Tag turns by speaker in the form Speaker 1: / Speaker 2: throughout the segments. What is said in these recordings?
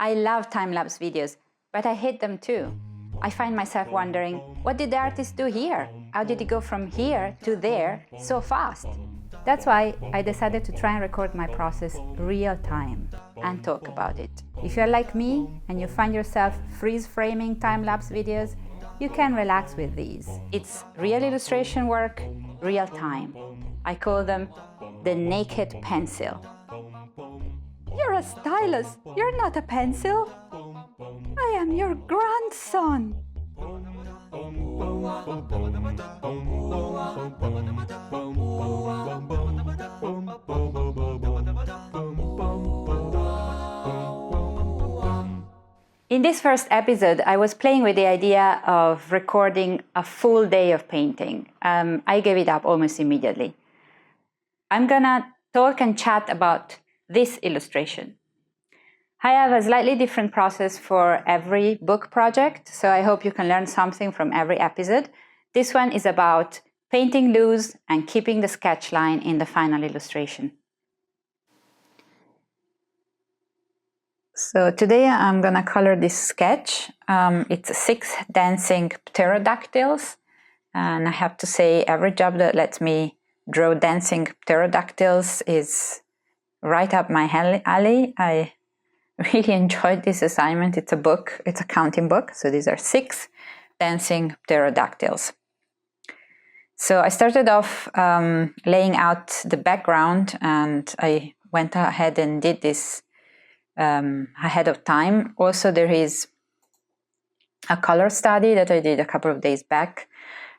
Speaker 1: I love time-lapse videos, but I hate them too. I find myself wondering, what did the artist do here? How did he go from here to there so fast? That's why I decided to try and record my process real time and talk about it. If you're like me and you find yourself freeze-framing time-lapse videos, you can relax with these. It's real illustration work, real time. I call them the naked pencil. You're a stylus, you're not a pencil. I am your grandson. In this first episode, I was playing with the idea of recording a full day of painting. I gave it up almost immediately. I'm gonna talk and chat about this illustration. I have a slightly different process for every book project, so I hope you can learn something from every episode. This one is about painting loose and keeping the sketch line in the final illustration. So today I'm gonna color this sketch. It's 6 dancing pterodactyls, and I have to say every job that lets me draw dancing pterodactyls is right up my alley. I really enjoyed this assignment. It's a book, it's a counting book. So these are 6 dancing pterodactyls. So I started off laying out the background, and I went ahead and did this ahead of time. Also, there is a color study that I did a couple of days back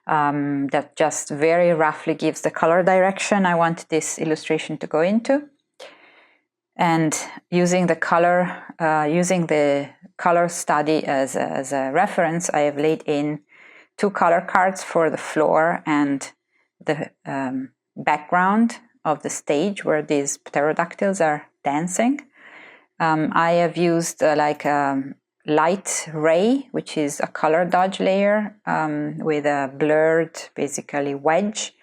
Speaker 1: that just very roughly gives the color direction I want this illustration to go into. And using the color study as a reference, I have laid in 2 color cards for the floor and the background of the stage where these pterodactyls are dancing. I have used like a light ray, which is a color dodge layer with a blurred, basically wedge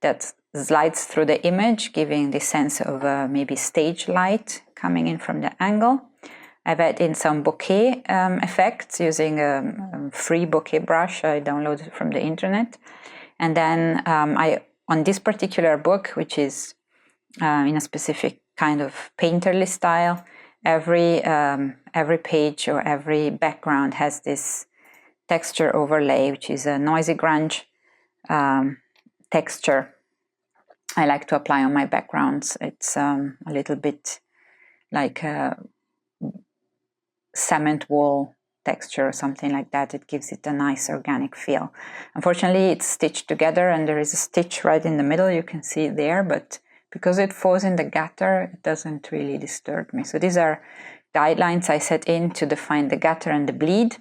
Speaker 1: that slides through the image, giving the sense of maybe stage light coming in from the angle. I've added in some bokeh effects using a free bokeh brush I downloaded from the internet. And then on this particular book, which is in a specific kind of painterly style, every page or every background has this texture overlay, which is a noisy grunge texture I like to apply on my backgrounds. It's a little bit like a cement wall texture or something like that. It gives it a nice organic feel. Unfortunately, it's stitched together and there is a stitch right in the middle. You can see it there, but because it falls in the gutter, it doesn't really disturb me. So these are guidelines I set in to define the gutter and the bleed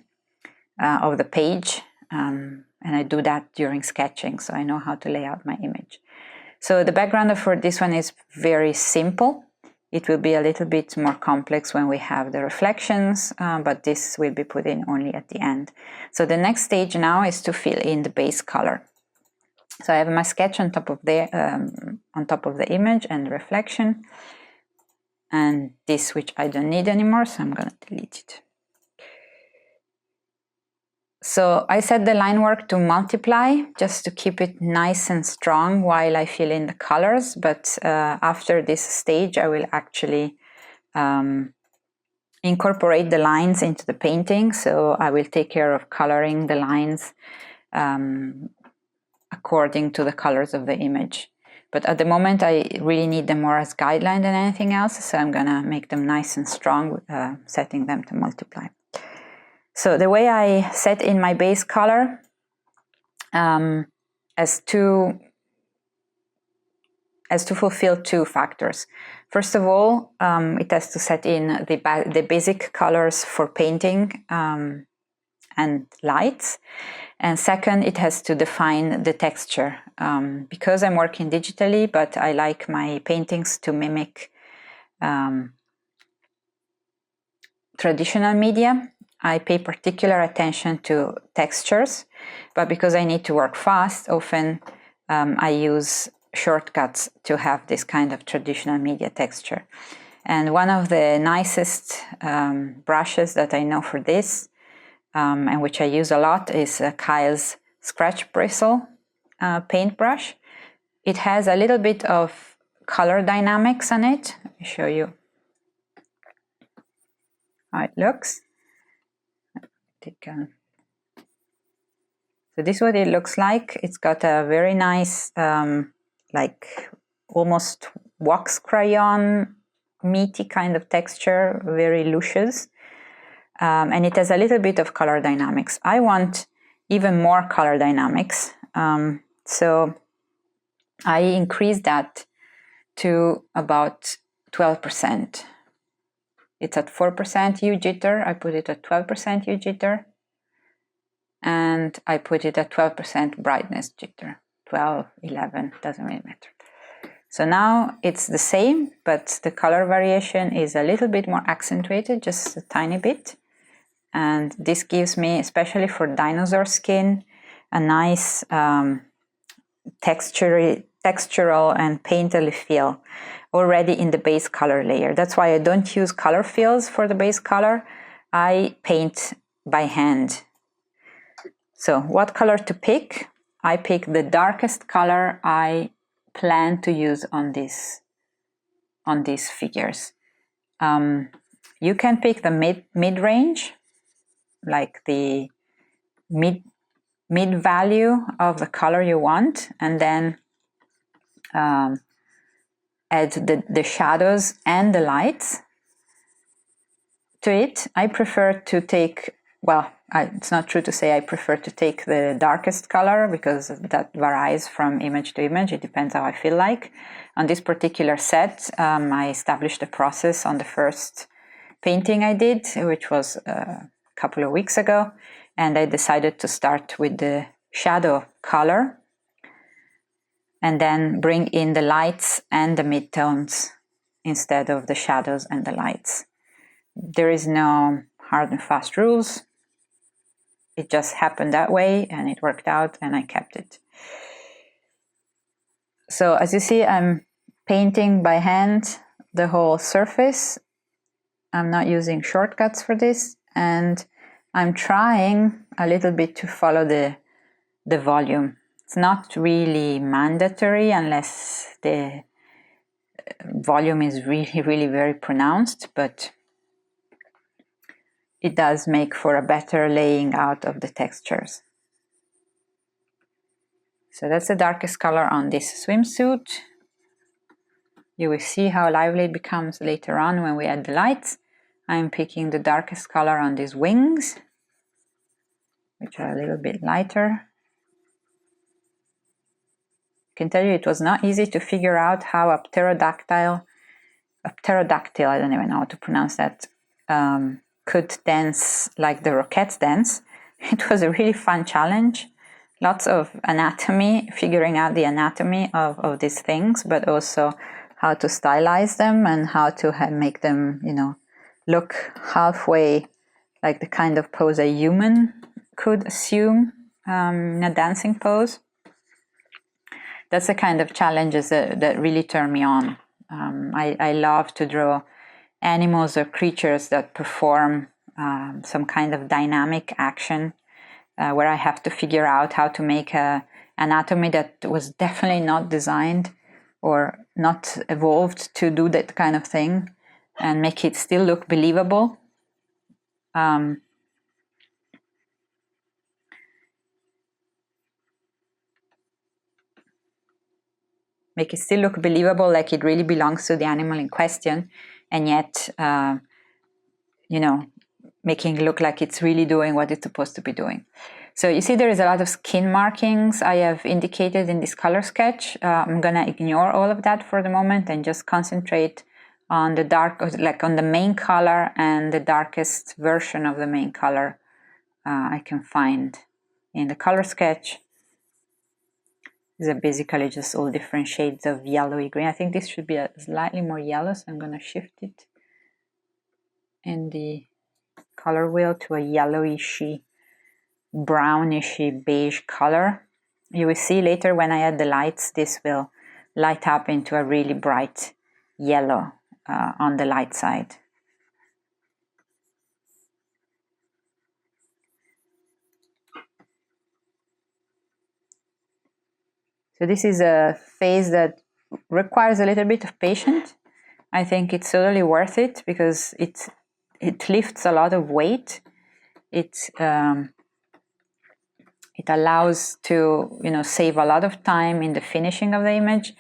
Speaker 1: of the page. And I do that during sketching, so I know how to lay out my image. So the background for this one is very simple. It will be a little bit more complex when we have the reflections, but this will be put in only at the end. So the next stage now is to fill in the base color. So I have my sketch on top of the image and the reflection, and this which I don't need anymore, so I'm going to delete it. So I set the line work to multiply just to keep it nice and strong while I fill in the colors, but after this stage I will actually incorporate the lines into the painting, so I will take care of coloring the lines according to the colors of the image. But at the moment I really need them more as guideline than anything else, so I'm gonna make them nice and strong, setting them to multiply. So the way I set in my base color as to fulfill 2 factors. First of all, it has to set in the basic colors for painting and lights. And second, it has to define the texture. Because I'm working digitally, but I like my paintings to mimic traditional media, I pay particular attention to textures, but because I need to work fast, often I use shortcuts to have this kind of traditional media texture. And one of the nicest brushes that I know for this, and which I use a lot, is Kyle's Scratch Bristle paintbrush. It has a little bit of color dynamics on it. Let me show you how it looks. So this is what it looks like. It's got a very nice, like almost wax crayon, meaty kind of texture, very luscious. And it has a little bit of color dynamics. I want even more color dynamics. So I increased that to about 12%. It's at 4% hue jitter. I put it at 12% hue jitter. And I put it at 12% brightness jitter. 12, 11, doesn't really matter. So now it's the same, but the color variation is a little bit more accentuated, just a tiny bit. And this gives me, especially for dinosaur skin, a nice textural and painterly feel already in the base color layer. That's why I don't use color fills for the base color. I paint by hand. So what color to pick? I pick the darkest color I plan to use on these figures. You can pick the mid-range, like the mid value of the color you want, and then add the shadows and the lights to it. I prefer to take, well, it's not true to say I prefer to take the darkest color, because that varies from image to image. It depends how I feel like. On this particular set, I established a process on the first painting I did, which was a couple of weeks ago, and I decided to start with the shadow color and then bring in the lights and the midtones instead of the shadows and the lights. There is no hard and fast rules. It just happened that way and it worked out and I kept it. So as you see, I'm painting by hand the whole surface. I'm not using shortcuts for this, and I'm trying a little bit to follow the volume. It's not really mandatory unless the volume is really, really very pronounced, but it does make for a better laying out of the textures. So that's the darkest color on this swimsuit. You will see how lively it becomes later on when we add the lights. I'm picking the darkest color on these wings, which are a little bit lighter. I can tell you it was not easy to figure out how a pterodactyl, I don't even know how to pronounce that, could dance like the Rockettes dance. It was a really fun challenge. Lots of anatomy, figuring out the anatomy of these things, but also how to stylize them and how to make them, look halfway like the kind of pose a human could assume in a dancing pose. That's the kind of challenges that really turn me on. I love to draw animals or creatures that perform some kind of dynamic action where I have to figure out how to make an anatomy that was definitely not designed or not evolved to do that kind of thing and make it still look believable. Make it still look believable, like it really belongs to the animal in question, and yet, making it look like it's really doing what it's supposed to be doing. So you see there is a lot of skin markings I have indicated in this color sketch. I'm going to ignore all of that for the moment and just concentrate on the dark, like on the main color and the darkest version of the main color I can find in the color sketch. These are basically just all different shades of yellowy green. I think this should be a slightly more yellow, so I'm going to shift it in the color wheel to a yellowishy, brownishy, beige color. You will see later when I add the lights, this will light up into a really bright yellow. on the light side. So this is a phase that requires a little bit of patience. I think it's totally worth it because it lifts a lot of weight. It allows to save a lot of time in the finishing of the image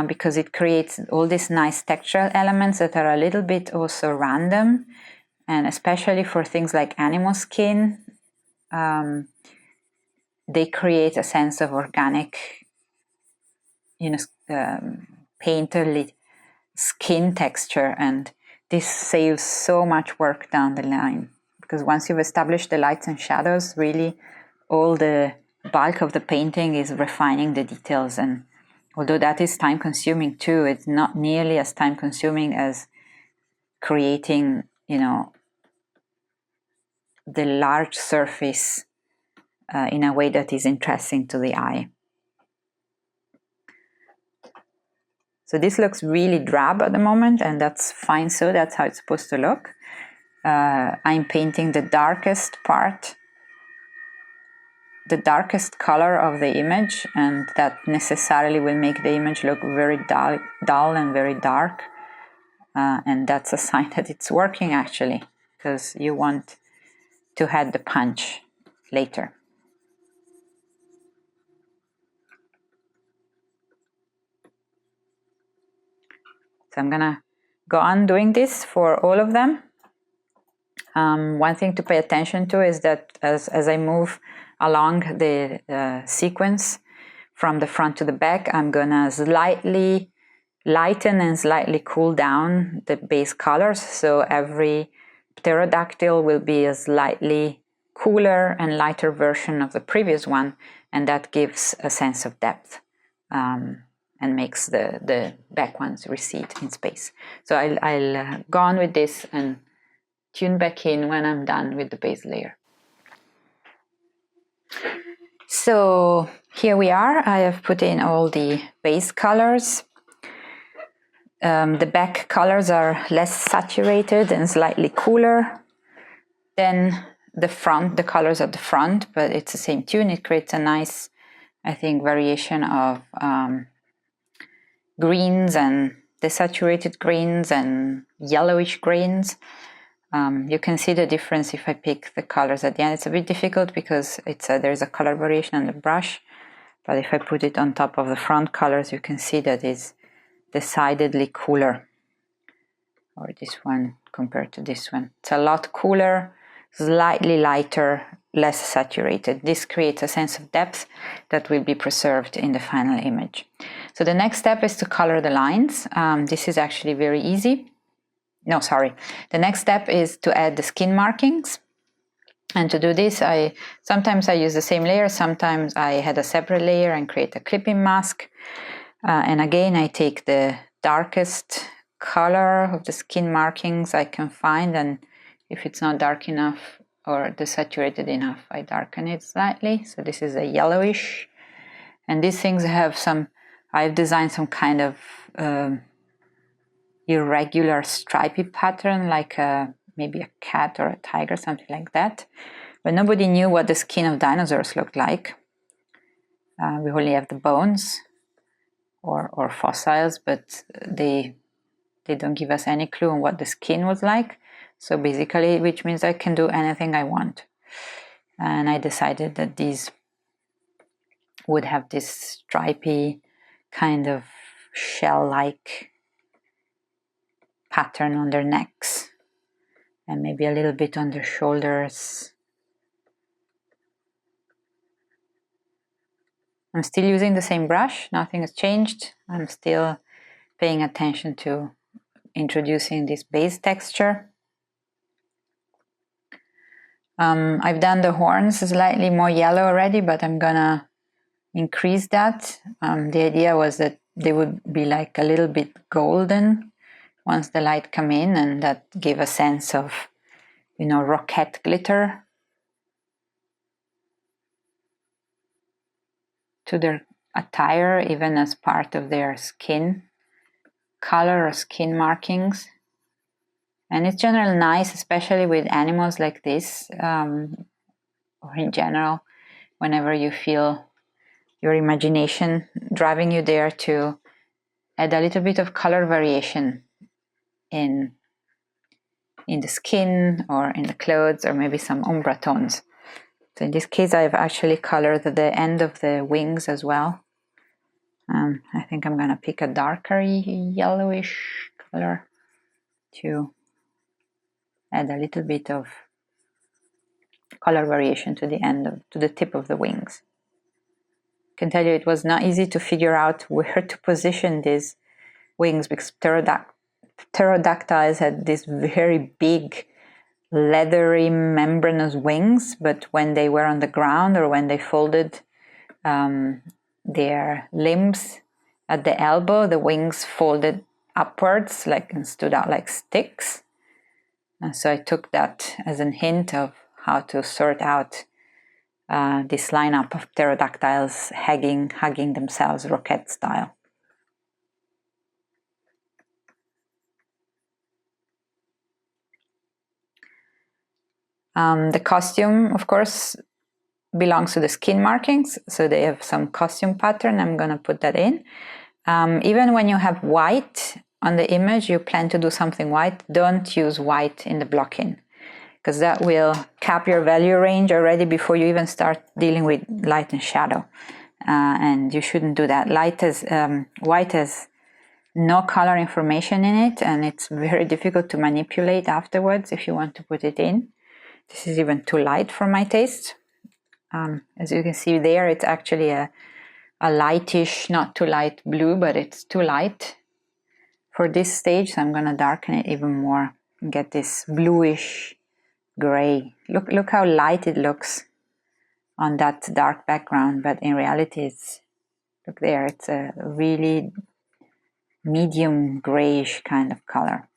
Speaker 1: because it creates all these nice textural elements that are a little bit also random, and especially for things like animal skin, they create a sense of organic, painterly skin texture, and this saves so much work down the line because once you've established the lights and shadows, really all the bulk of the painting is refining the details. And although that is time consuming too, it's not nearly as time consuming as creating the large surface in a way that is interesting to the eye. So this looks really drab at the moment, and that's fine. So that's how it's supposed to look. I'm painting the darkest part, the darkest color of the image, and that necessarily will make the image look very dull and very dark. And that's a sign that it's working actually, because you want to add the punch later. So I'm gonna go on doing this for all of them. One thing to pay attention to is that as I move along the sequence from the front to the back, I'm gonna slightly lighten and slightly cool down the base colors. So every pterodactyl will be a slightly cooler and lighter version of the previous one, and that gives a sense of depth. And makes the back ones recede in space. So I'll go on with this and tune back in when I'm done with the base layer. So here we are. I have put in all the base colors. The back colors are less saturated and slightly cooler than the front, the colors at the front, but it's the same tune. It creates a nice, I think, variation of greens and desaturated greens and yellowish greens. You can see the difference if I pick the colors at the end. It's a bit difficult because there's a color variation on the brush, but if I put it on top of the front colors, you can see that it's decidedly cooler, or this one compared to this one. It's a lot cooler, slightly lighter, less saturated. This creates a sense of depth that will be preserved in the final image. So the next step is to color the lines. This is actually very easy. No, sorry. The next step is to add the skin markings. And to do this, sometimes I use the same layer, sometimes I had a separate layer and create a clipping mask. And again, I take the darkest color of the skin markings I can find, and if it's not dark enough or desaturated enough, I darken it slightly. So this is a yellowish, and these things have I've designed some kind of irregular stripy pattern, like maybe a cat or a tiger, something like that. But nobody knew what the skin of dinosaurs looked like. We only have the bones or fossils, but they don't give us any clue on what the skin was like. So basically, which means I can do anything I want. And I decided that these would have this stripy kind of shell-like pattern on their necks and maybe a little bit on their shoulders. I'm still using the same brush, nothing has changed. I'm still paying attention to introducing this base texture. I've done the horns slightly more yellow already, but I'm gonna increase that. The idea was that they would be like a little bit golden once the light come in, and that gave a sense of, rocket glitter to their attire, even as part of their skin. color or skin markings. And it's generally nice, especially with animals like this, or in general, whenever you feel your imagination driving you there to add a little bit of color variation in the skin or in the clothes, or maybe some umbre tones. So in this case, I've actually colored the end of the wings as well. I think I'm gonna pick a darker yellowish color to add a little bit of color variation to the tip of the wings. I can tell you it was not easy to figure out where to position these wings, because pterodactyls had these very big leathery membranous wings, but when they were on the ground or when they folded their limbs at the elbow, the wings folded upwards and stood out like sticks. And so I took that as a hint of how to sort out this lineup of pterodactyls hugging themselves rocket style. The costume, of course, belongs to the skin markings, so they have some costume pattern. I'm going to put that in. Even when you have white on the image, you plan to do something white, don't use white in the block-in, because that will cap your value range already before you even start dealing with light and shadow. And you shouldn't do that. White has no color information in it, and it's very difficult to manipulate afterwards if you want to put it in. This is even too light for my taste. As you can see there, it's actually a lightish, not too light blue, but it's too light for this stage, so I'm going to darken it even more and get this bluish gray. Look how light it looks on that dark background, but in reality look there, it's a really medium grayish kind of color.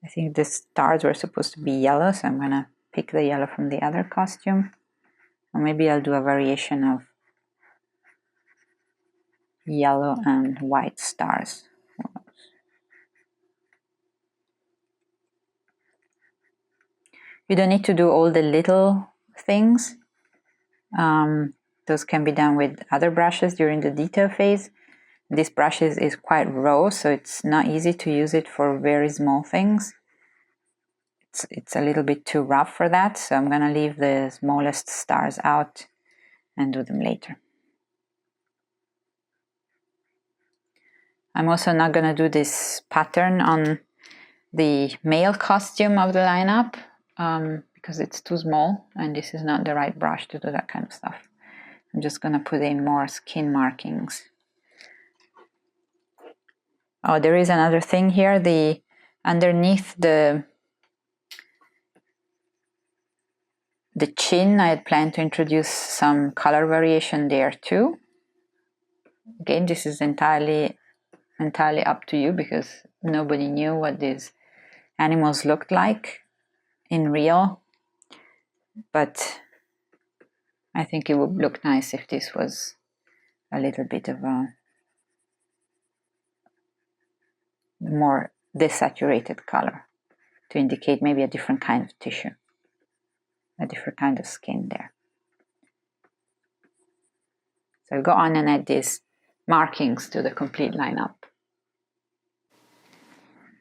Speaker 1: I think the stars were supposed to be yellow, so I'm gonna pick the yellow from the other costume. Or maybe I'll do a variation of yellow and white stars. You don't need to do all the little things. Those can be done with other brushes during the detail phase. This brush is quite raw, so it's not easy to use it for very small things. It's a little bit too rough for that, so I'm gonna leave the smallest stars out and do them later. I'm also not gonna do this pattern on the male costume of the lineup because it's too small, and this is not the right brush to do that kind of stuff. I'm just gonna put in more skin markings. Oh, there is another thing here. Underneath the chin, I had planned to introduce some color variation there too. Again, this is entirely up to you, because nobody knew what these animals looked like in real. But I think it would look nice if this was a little bit of a more desaturated color to indicate maybe a different kind of tissue, a different kind of skin there. So I'll go on and add these markings to the complete lineup.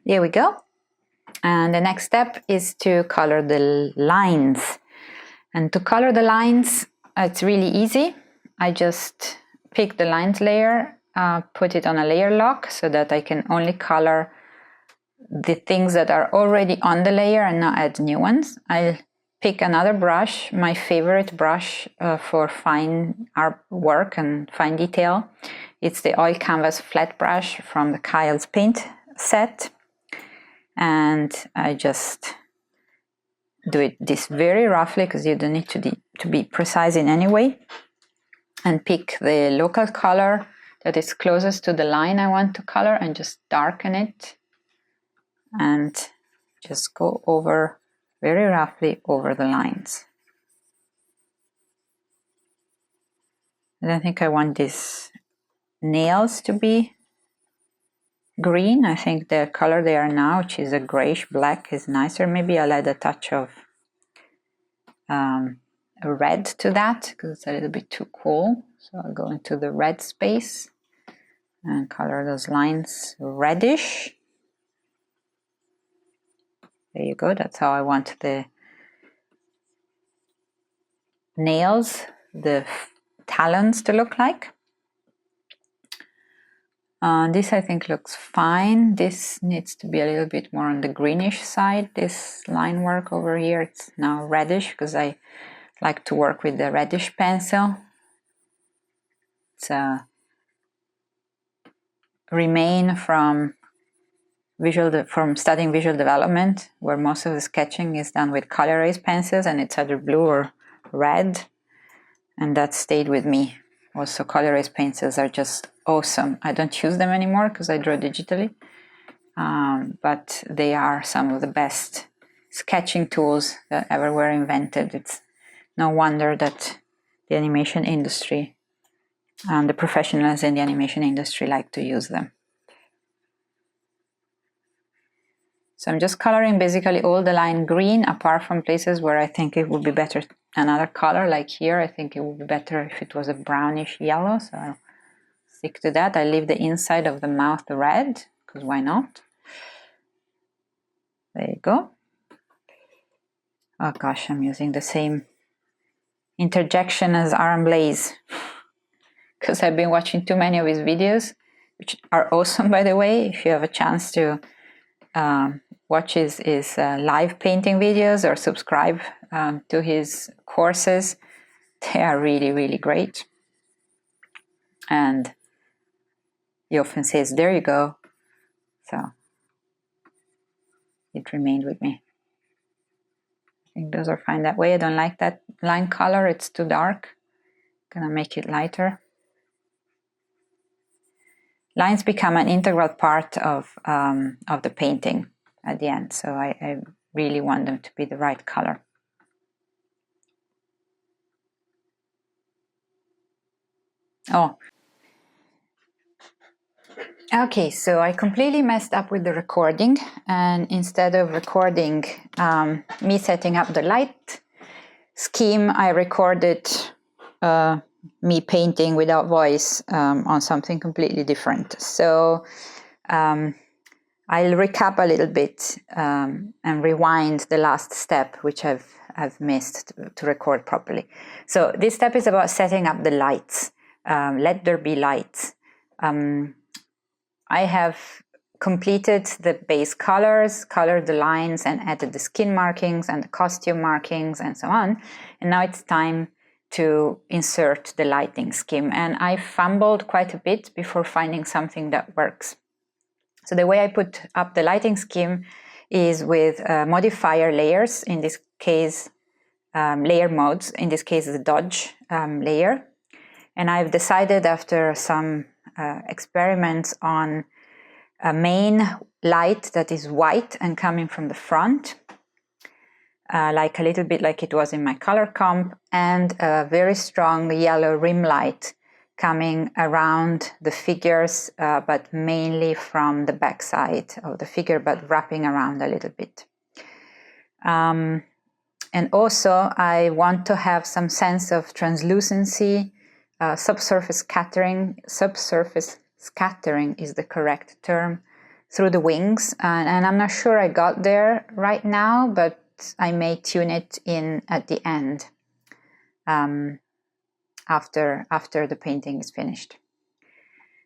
Speaker 1: Here we go. And the next step is to color the lines. And to color the lines, it's really easy. I just pick the lines layer, put it on a layer lock so that I can only color the things that are already on the layer and not add new ones. I'll pick another brush, my favorite brush for fine art work and fine detail. It's the oil canvas flat brush from the Kyle's paint set. And I just do this very roughly, because you don't need to be precise in any way, and pick the local color that is closest to the line I want to color and just darken it and just go over very roughly over the lines. I don't think I want these nails to be green. I think the color they are now, which is a grayish black, is nicer. Maybe I'll add a touch of red to that because it's a little bit too cool. So I'll go into the red space and color those lines reddish. There you go. That's how I want the nails, the talons to look like. This I think looks fine. This needs to be a little bit more on the greenish side. This line work over here, it's now reddish because I like to work with the reddish pencil. It's a remain from studying visual development, where most of the sketching is done with color erase pencils, and it's either blue or red, and that stayed with me. Also, color erase pencils are just awesome. I don't use them anymore because I draw digitally, but they are some of the best sketching tools that ever were invented. It's no wonder that the animation industry and the professionals in the animation industry like to use them. So I'm just coloring basically all the line green, apart from places where I think it would be better another color, like here. I think it would be better if it was a brownish yellow, so I'll stick to that. I leave the inside of the mouth red, because why not? There you go. Oh gosh, I'm using the same interjection as Aaron Blaze, because I've been watching too many of his videos, which are awesome, by the way. If you have a chance to watch his live painting videos or subscribe to his courses, they are really, really great. And he often says, there you go. So it remained with me. I think those are fine that way. I don't like that line color. It's too dark. Gonna make it lighter. Lines become an integral part of the painting at the end. So I really want them to be the right color. Oh, okay, so I completely messed up with the recording, and instead of recording me setting up the light scheme, I recorded me painting without voice on something completely different. So I'll recap a little bit and rewind the last step, which I've missed to record properly. So this step is about setting up the lights. Let there be lights. I have completed the base colors, colored the lines, and added the skin markings and the costume markings and so on. And now it's time to insert the lighting scheme. And I fumbled quite a bit before finding something that works. So the way I put up the lighting scheme is with modifier layers, in this case layer modes, in this case the dodge layer. And I've decided after some experiments on a main light that is white and coming from the front, like a little bit like it was in my color comp, and a very strong yellow rim light coming around the figures, but mainly from the back side of the figure, but wrapping around a little bit. And also I want to have some sense of translucency, subsurface scattering is the correct term, through the wings, and I'm not sure I got there right now, but I may tune it in at the end, after the painting is finished.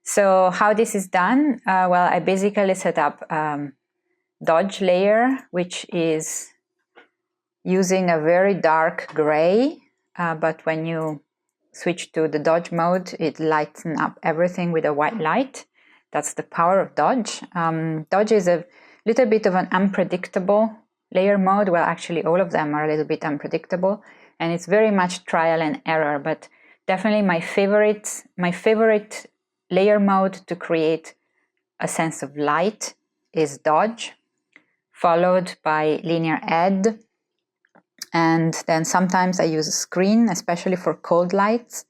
Speaker 1: So how this is done? Well, I basically set up dodge layer, which is using a very dark gray, but when you switch to the dodge mode, it lightens up everything with a white light. That's the power of dodge. Dodge is a little bit of an unpredictable layer mode. Well, actually all of them are a little bit unpredictable, and it's very much trial and error, but definitely my favorite layer mode to create a sense of light is dodge, followed by linear add. And then sometimes I use a screen, especially for cold lights,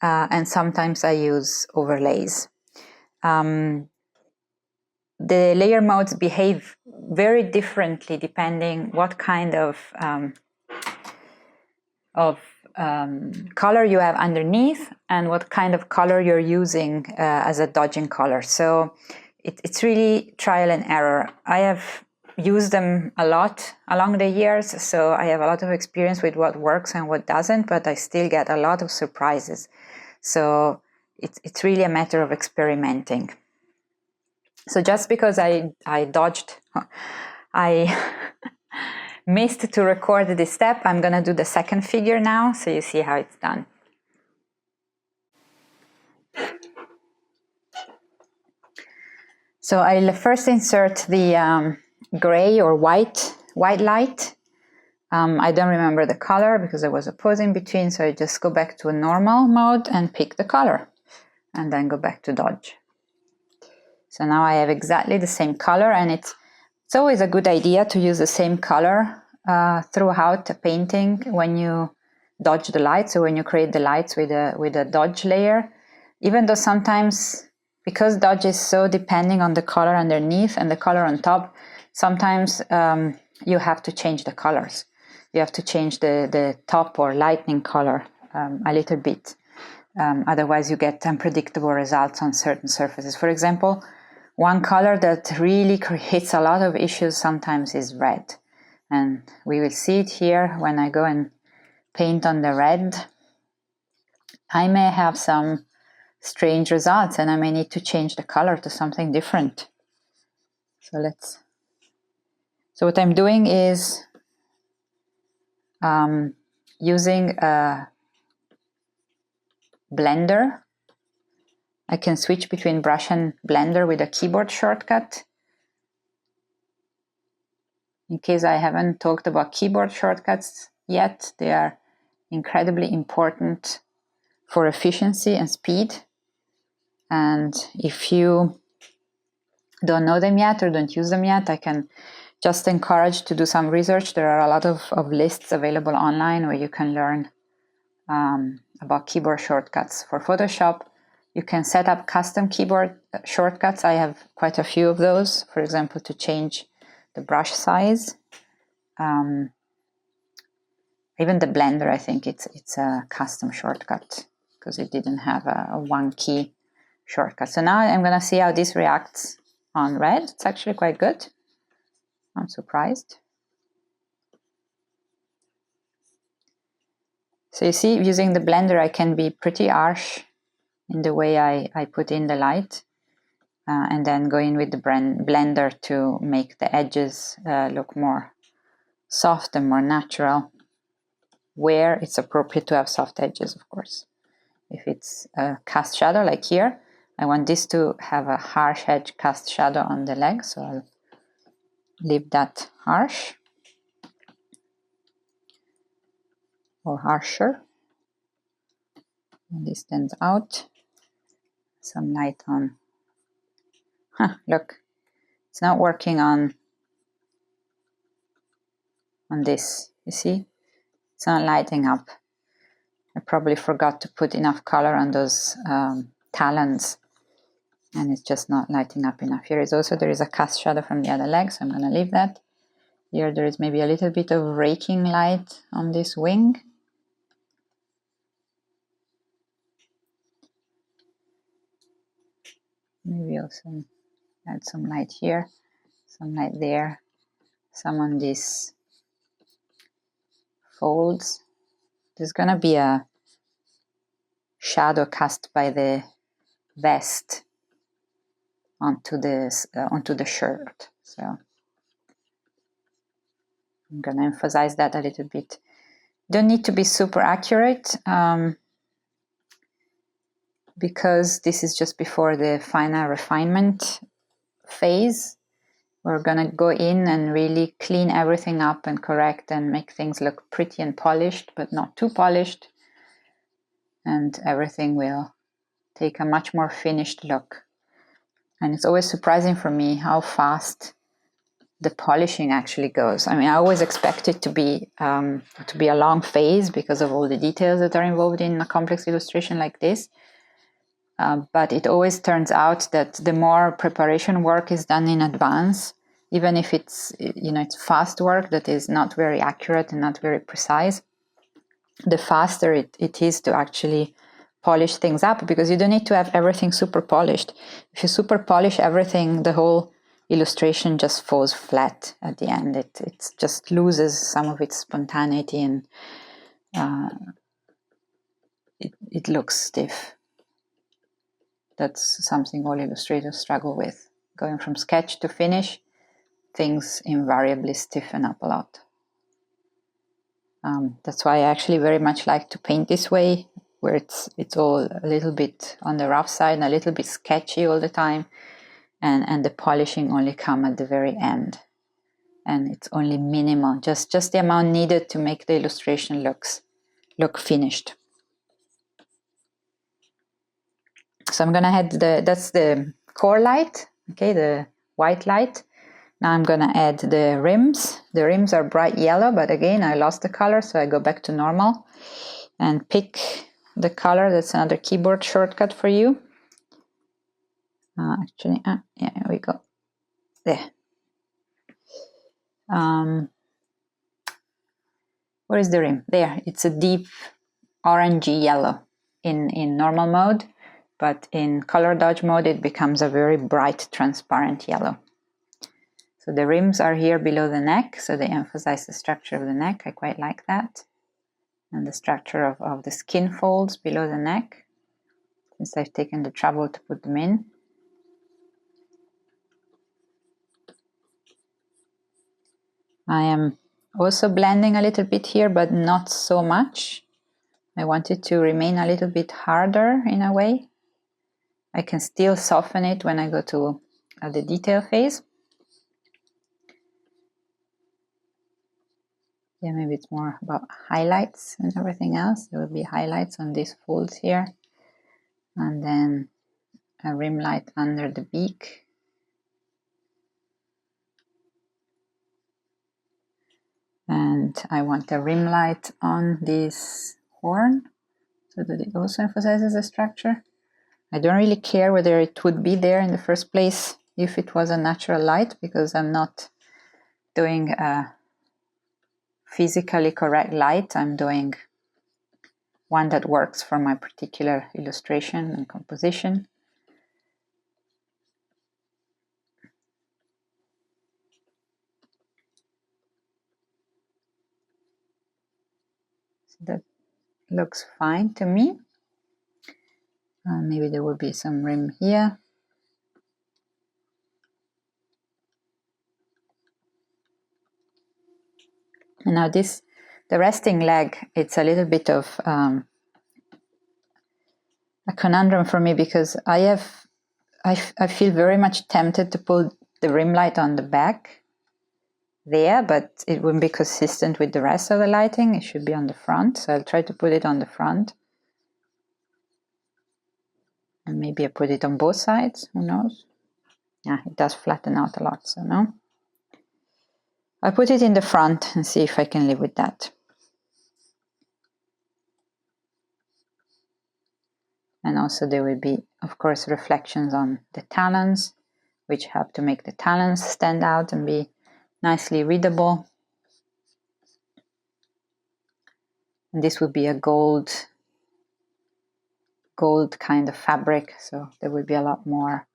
Speaker 1: and sometimes I use overlays. The layer modes behave very differently depending what kind of color you have underneath and what kind of color you're using as a dodging color. So it's really trial and error. I have used them a lot along the years, so I have a lot of experience with what works and what doesn't, but I still get a lot of surprises. So it's really a matter of experimenting. So just because I missed to record this step, I'm going to do the second figure now, so you see how it's done. So I'll first insert the gray or white light. I don't remember the color because there was a pause in between, so I just go back to a normal mode and pick the color, and then go back to dodge. So now I have exactly the same color, and it's always a good idea to use the same color throughout a painting when you dodge the lights, or when you create the lights with a dodge layer. Even though sometimes, because dodge is so depending on the color underneath and the color on top, sometimes you have to change the colors. You have to change the top or lightning color a little bit. Otherwise you get unpredictable results on certain surfaces. For example, one color that really creates a lot of issues sometimes is red. And we will see it here when I go and paint on the red. I may have some strange results and I may need to change the color to something different. So what I'm doing is using a blender. I can switch between brush and blender with a keyboard shortcut. In case I haven't talked about keyboard shortcuts yet, they are incredibly important for efficiency and speed. And if you don't know them yet or don't use them yet, I can just encourage to do some research. There are a lot of lists available online where you can learn about keyboard shortcuts. For Photoshop, you can set up custom keyboard shortcuts. I have quite a few of those, for example, to change the brush size. Even the blender, I think it's a custom shortcut because it didn't have a one key shortcut. So now I'm going to see how this reacts on red. It's actually quite good. I'm surprised. So you see, using the blender, I can be pretty harsh in the way I put in the light, and then go in with the blender to make the edges look more soft and more natural, where it's appropriate to have soft edges, of course. If it's a cast shadow like here, I want this to have a harsh edge cast shadow on the leg, so I'll leave that harsh or harsher. And this stands out. Some light on. Look, it's not working on this. You see, it's not lighting up. I probably forgot to put enough color on those talons, and it's just not lighting up enough. There is a cast shadow from the other leg, so I'm going to leave that. Here there is maybe a little bit of raking light on this wing. Maybe also add some light here, some light there, some on these folds. There's going to be a shadow cast by the vest onto the shirt. So I'm going to emphasize that a little bit. Don't need to be super accurate because this is just before the final refinement phase. We're going to go in and really clean everything up and correct and make things look pretty and polished, but not too polished. And everything will take a much more finished look. And it's always surprising for me how fast the polishing actually goes. I mean, I always expect it to be a long phase because of all the details that are involved in a complex illustration like this. But it always turns out that the more preparation work is done in advance, even if it's fast work that is not very accurate and not very precise, the faster it is to actually polish things up, because you don't need to have everything super polished. If you super polish everything, the whole illustration just falls flat at the end. It just loses some of its spontaneity, and it looks stiff. That's something all illustrators struggle with. Going from sketch to finish, things invariably stiffen up a lot. That's why I actually very much like to paint this way, where it's all a little bit on the rough side and a little bit sketchy all the time, and the polishing only come at the very end, and it's only minimal, just the amount needed to make the illustration look finished. So I'm gonna add that's the core light, okay, the white light. Now I'm gonna add the rims. The rims are bright yellow, but again I lost the color, so I go back to normal and pick the color. That's another keyboard shortcut for you. Yeah, here we go. There. Where is the rim? There. It's a deep orangey yellow in normal mode, but in color dodge mode it becomes a very bright transparent yellow. So the rims are here below the neck, so they emphasize the structure of the neck. I quite like that. And the structure of the skin folds below the neck, since I've taken the trouble to put them in. I am also blending a little bit here, but not so much. I want it to remain a little bit harder in a way. I can still soften it when I go to the detail phase. Yeah, maybe it's more about highlights and everything else. There will be highlights on these folds here. And then a rim light under the beak. And I want a rim light on this horn, so that it also emphasizes the structure. I don't really care whether it would be there in the first place if it was a natural light, because I'm not doing a physically correct light. I'm doing one that works for my particular illustration and composition. So that looks fine to me. Maybe there will be some rim here. And now the resting leg, it's a little bit of a conundrum for me, because I feel very much tempted to put the rim light on the back there, but it wouldn't be consistent with the rest of the lighting. It should be on the front, so I'll try to put it on the front. And maybe I put it on both sides, who knows? Yeah, it does flatten out a lot, so no. I'll put it in the front and see if I can live with that. And also there will be, of course, reflections on the talons, which help to make the talons stand out and be nicely readable. And this would be a gold kind of fabric, so there will be a lot more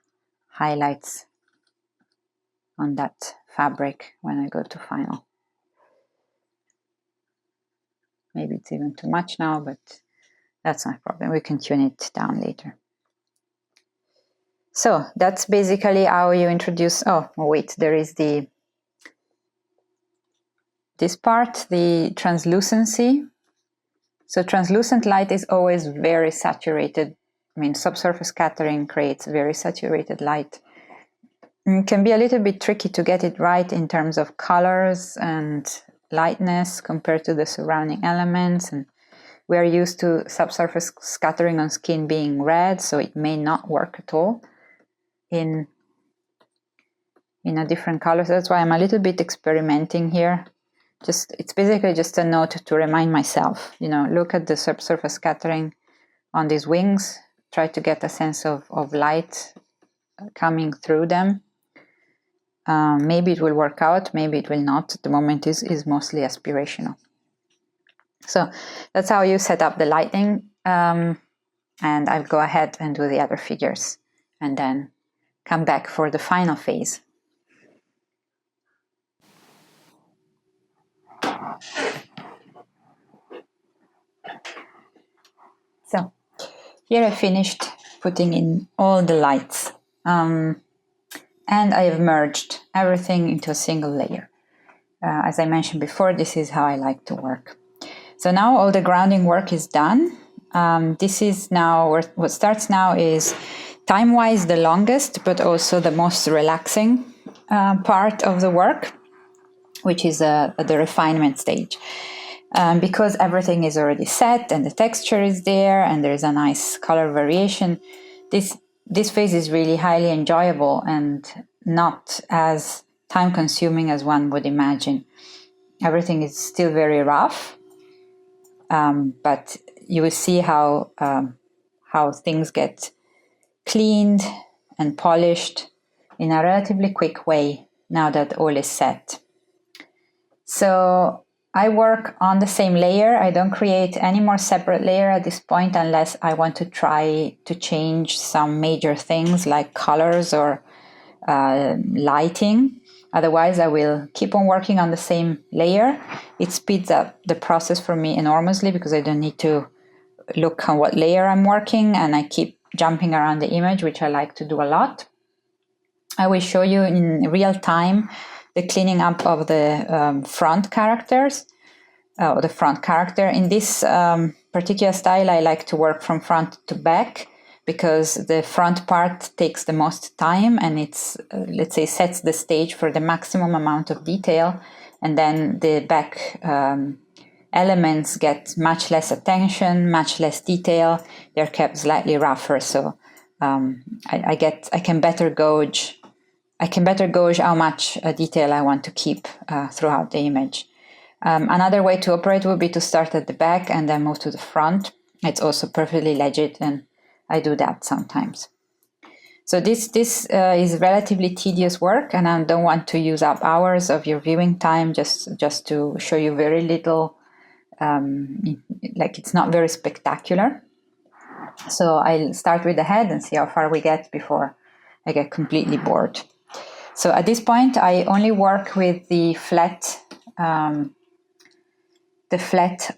Speaker 1: highlights on that fabric when I go to final. Maybe it's even too much now, but that's not a problem. We can tune it down later. So that's basically how you introduce. Oh wait, there is this part, the translucency. So translucent light is always very saturated. I mean, subsurface scattering creates very saturated light. It can be a little bit tricky to get it right in terms of colors and lightness compared to the surrounding elements. And we are used to subsurface scattering on skin being red, so it may not work at all in different colors. That's why I'm a little bit experimenting here. It's basically just a note to remind myself, look at the subsurface scattering on these wings, try to get a sense of light coming through them. Maybe it will work out, maybe it will not. At the moment is mostly aspirational. So that's how you set up the lighting. And I'll go ahead and do the other figures and then come back for the final phase. So here I finished putting in all the lights, and I have merged everything into a single layer. As I mentioned before, this is how I like to work. So now all the grounding work is done. This is now, what starts now is time-wise the longest, but also the most relaxing part of the work, which is the refinement stage. Because everything is already set and the texture is there and there's a nice color variation, this phase is really highly enjoyable and not as time-consuming as one would imagine. Everything is still very rough, but you will see how things get cleaned and polished in a relatively quick way now that all is set. So I work on the same layer. I don't create any more separate layer at this point unless I want to try to change some major things like colors or lighting. Otherwise, I will keep on working on the same layer. It speeds up the process for me enormously because I don't need to look on what layer I'm working, and I keep jumping around the image, which I like to do a lot. I will show you in real time the cleaning up of the front characters, the front character. In this particular style, I like to work from front to back because the front part takes the most time and it's, let's say, sets the stage for the maximum amount of detail. And then the back elements get much less attention, much less detail. They're kept slightly rougher. So I can better gauge how much detail I want to keep throughout the image. Another way to operate would be to start at the back and then move to the front. It's also perfectly legit, and I do that sometimes. So this is relatively tedious work, and I don't want to use up hours of your viewing time just to show you very little. Like, it's not very spectacular. So I'll start with the head and see how far we get before I get completely bored. So at this point, I only work with the flat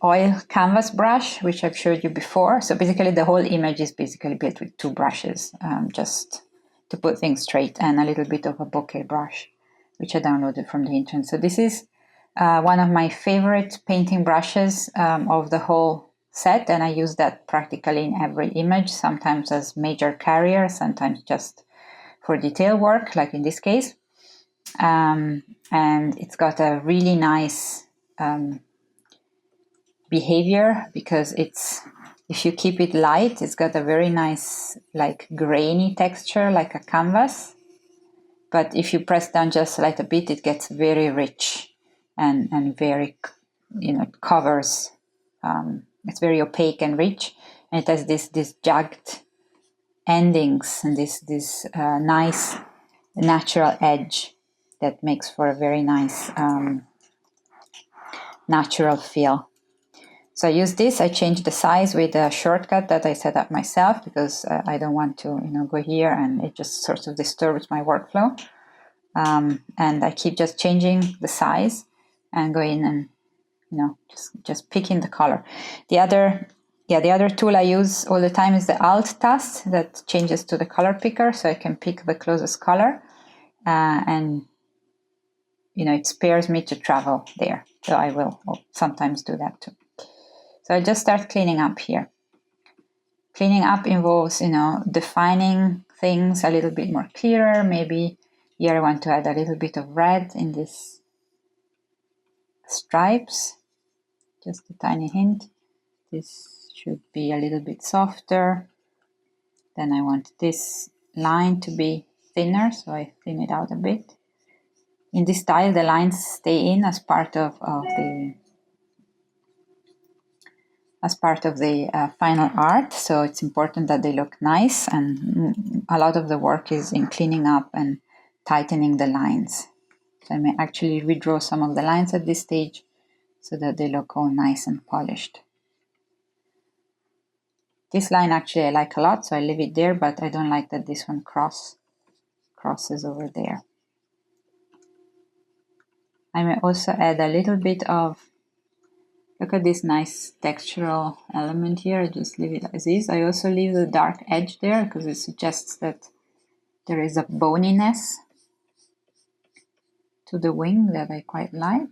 Speaker 1: oil canvas brush, which I've showed you before. So basically the whole image is basically built with two brushes, just to put things straight, and a little bit of a bokeh brush, which I downloaded from the internet. So this is one of my favorite painting brushes of the whole set, and I use that practically in every image, sometimes as major carrier, sometimes just for detail work, like in this case. And it's got a really nice behavior because if you keep it light, it's got a very nice, like, grainy texture, like a canvas. But if you press down just a little bit, it gets very rich and very, it covers. It's very opaque and rich, and it has this jagged endings and this nice natural edge that makes for a very nice natural feel. So I use this. I change the size with a shortcut that I set up myself because I don't want to go here and it just sort of disturbs my workflow. And I keep just changing the size and go in and just picking the color. The other tool I use all the time is the Alt task that changes to the color picker, so I can pick the closest color, and it spares me to travel there. So I will sometimes do that too. So I just start cleaning up here. Cleaning up involves, defining things a little bit more clearer. Maybe here I want to add a little bit of red in these stripes. Just a tiny hint. This should be a little bit softer. Then I want this line to be thinner, so I thin it out a bit. In this style, the lines stay in as part of the final art, so it's important that they look nice, and a lot of the work is in cleaning up and tightening the lines. So I may actually redraw some of the lines at this stage so that they look all nice and polished. This line actually I like a lot, so I leave it there, but I don't like that this one crosses over there. I may also add a little bit of, look at this nice textural element here. I just leave it as is. I also leave the dark edge there because it suggests that there is a boniness to the wing that I quite like.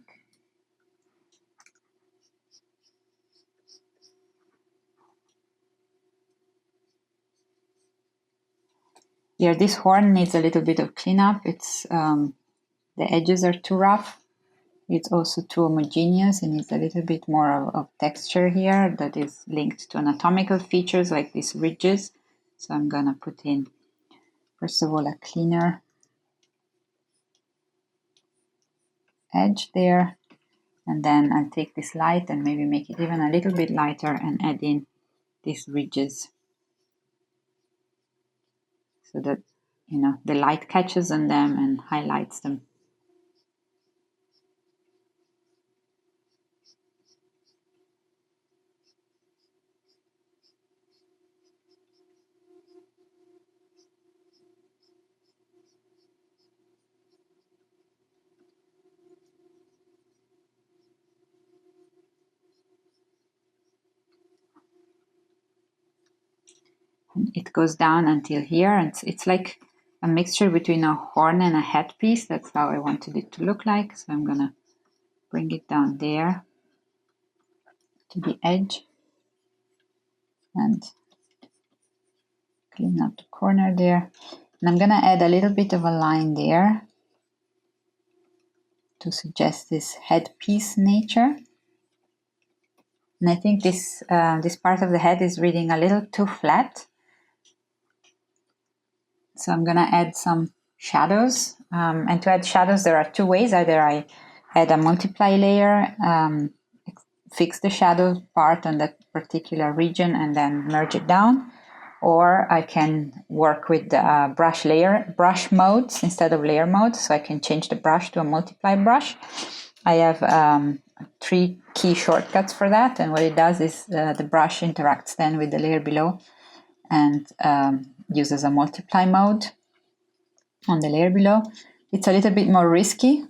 Speaker 1: Here, this horn needs a little bit of cleanup. It's the edges are too rough. It's also too homogeneous. It needs a little bit more of texture here that is linked to anatomical features like these ridges. So I'm gonna put in, first of all, a cleaner edge there. And then I'll take this light and maybe make it even a little bit lighter and add in these ridges so that, you know, the light catches on them and highlights them. It goes down until here, and it's like a mixture between a horn and a headpiece. That's how I wanted it to look like. So I'm gonna bring it down there to the edge and clean up the corner there. And I'm gonna add a little bit of a line there to suggest this headpiece nature. And I think this part of the head is reading a little too flat. So I'm gonna add some shadows. And to add shadows, there are two ways. Either I add a multiply layer, fix the shadow part on that particular region and then merge it down. Or I can work with brush modes instead of layer mode. So I can change the brush to a multiply brush. I have 3 key shortcuts for that. And what it does is the brush interacts then with the layer below and uses a multiply mode on the layer below. It's a little bit more risky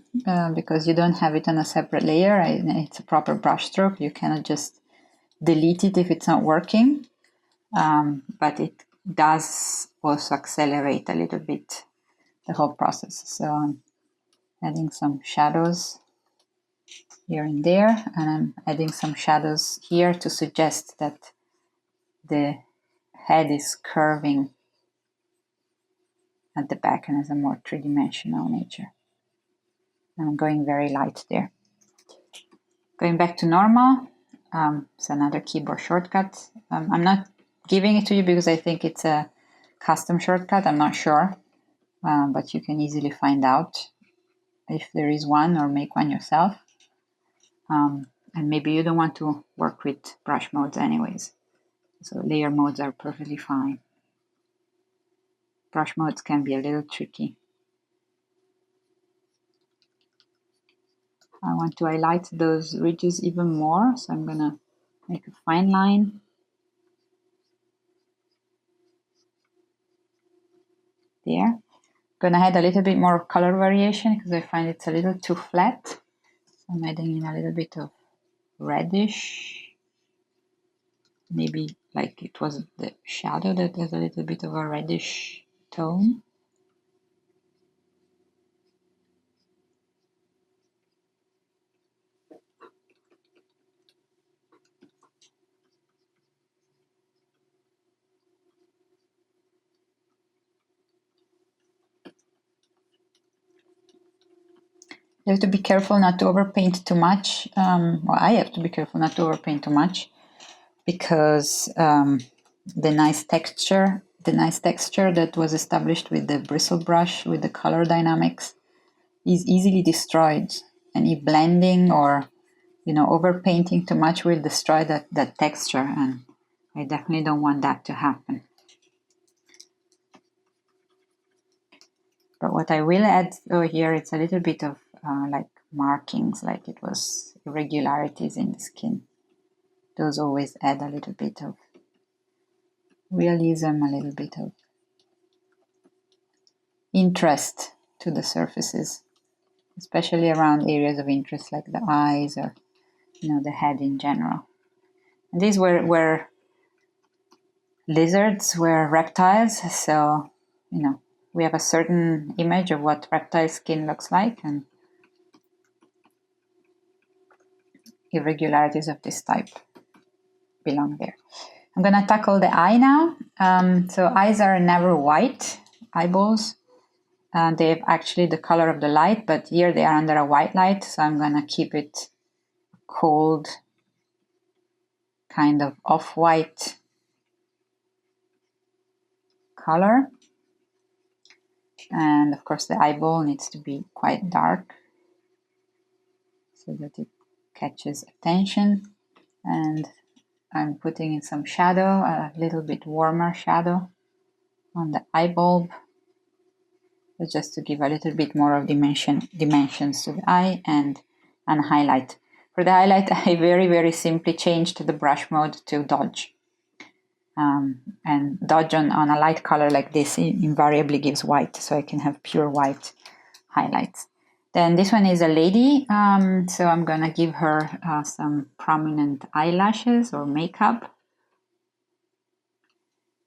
Speaker 1: because you don't have it on a separate layer. It's a proper brush stroke. You cannot just delete it if it's not working. But it does also accelerate a little bit the whole process. So I'm adding some shadows here and there, and I'm adding some shadows here to suggest that the head is curving at the back and has a more three-dimensional nature. And I'm going very light there. Going back to normal, it's another keyboard shortcut. I'm not giving it to you because I think it's a custom shortcut. I'm not sure, but you can easily find out if there is one or make one yourself. And maybe you don't want to work with brush modes anyways. So layer modes are perfectly fine. Brush modes can be a little tricky. I want to highlight those ridges even more, so I'm gonna make a fine line. There. I'm gonna add a little bit more color variation because I find it's a little too flat. So I'm adding in a little bit of reddish. Maybe like it was the shadow that has a little bit of a reddish tone. You have to be careful not to overpaint too much. Well, I have to be careful not to overpaint too much because the nice texture that was established with the bristle brush, with the color dynamics, is easily destroyed. Any blending or, you know, overpainting too much will destroy that texture, and I definitely don't want that to happen. But what I will add over here, it's a little bit of like markings, like it was irregularities in the skin. Those always add a little bit of realism, a little bit of interest to the surfaces, especially around areas of interest like the eyes or, you know, the head in general. And these were lizards, were reptiles, so, you know, we have a certain image of what reptile skin looks like, and irregularities of this type belong there. I'm gonna tackle the eye now. So eyes are never white, eyeballs. They have actually the color of the light, but here they are under a white light, so I'm gonna keep it cold, kind of off-white color. And of course the eyeball needs to be quite dark so that it catches attention. And I'm putting in some shadow, a little bit warmer shadow on the eye bulb, just to give a little bit more of dimensions to the eye, and highlight. For the highlight, I very simply changed the brush mode to dodge. And dodge on a light color like this invariably gives white, so I can have pure white highlights. Then this one is a lady, so I'm gonna give her some prominent eyelashes or makeup.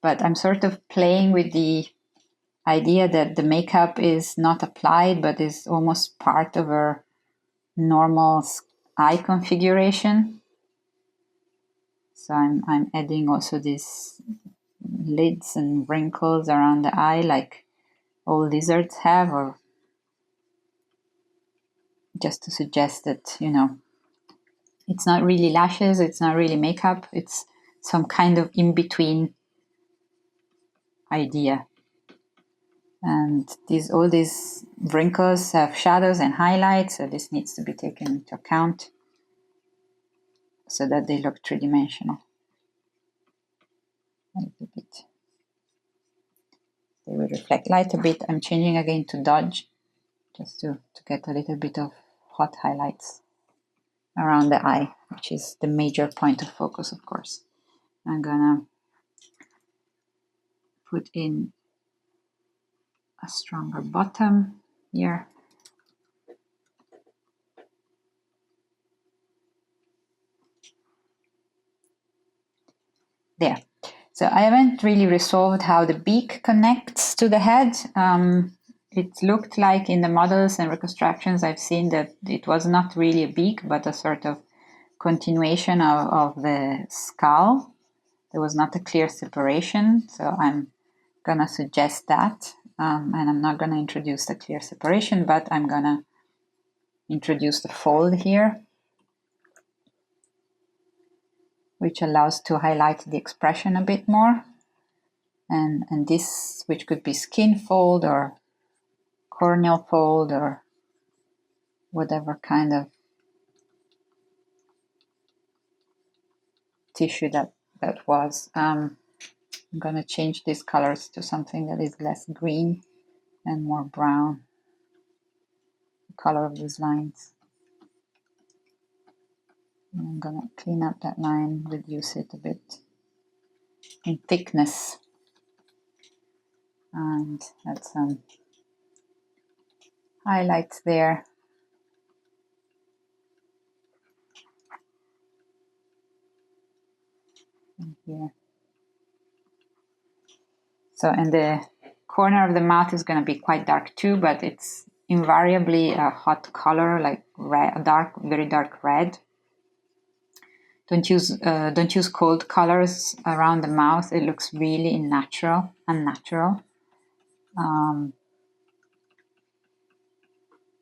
Speaker 1: But I'm sort of playing with the idea that the makeup is not applied, but is almost part of her normal eye configuration. So I'm adding also these lids and wrinkles around the eye like all lizards have, or just to suggest that, you know, it's not really lashes, it's not really makeup, it's some kind of in-between idea. And all these wrinkles have shadows and highlights, so this needs to be taken into account so that they look three-dimensional. A little bit. They will reflect light a bit. I'm changing again to dodge, just to get a little bit of hot highlights around the eye, which is the major point of focus, of course. I'm gonna put in a stronger bottom here. There. So I haven't really resolved how the beak connects to the head. It looked like in the models and reconstructions I've seen that it was not really a beak, but a sort of continuation of the skull. There was not a clear separation, so I'm gonna suggest that. And I'm not gonna introduce the clear separation, but I'm gonna introduce the fold here, which allows to highlight the expression a bit more. And this, which could be skin fold or corneal fold or whatever kind of tissue that was. I'm going to change these colors to something that is less green and more brown, the color of these lines. And I'm going to clean up that line, reduce it a bit in thickness, and add some highlights there. And here. So, and the corner of the mouth is going to be quite dark too, but it's invariably a hot color, like red, very dark red. Don't use cold colors around the mouth. It looks really unnatural.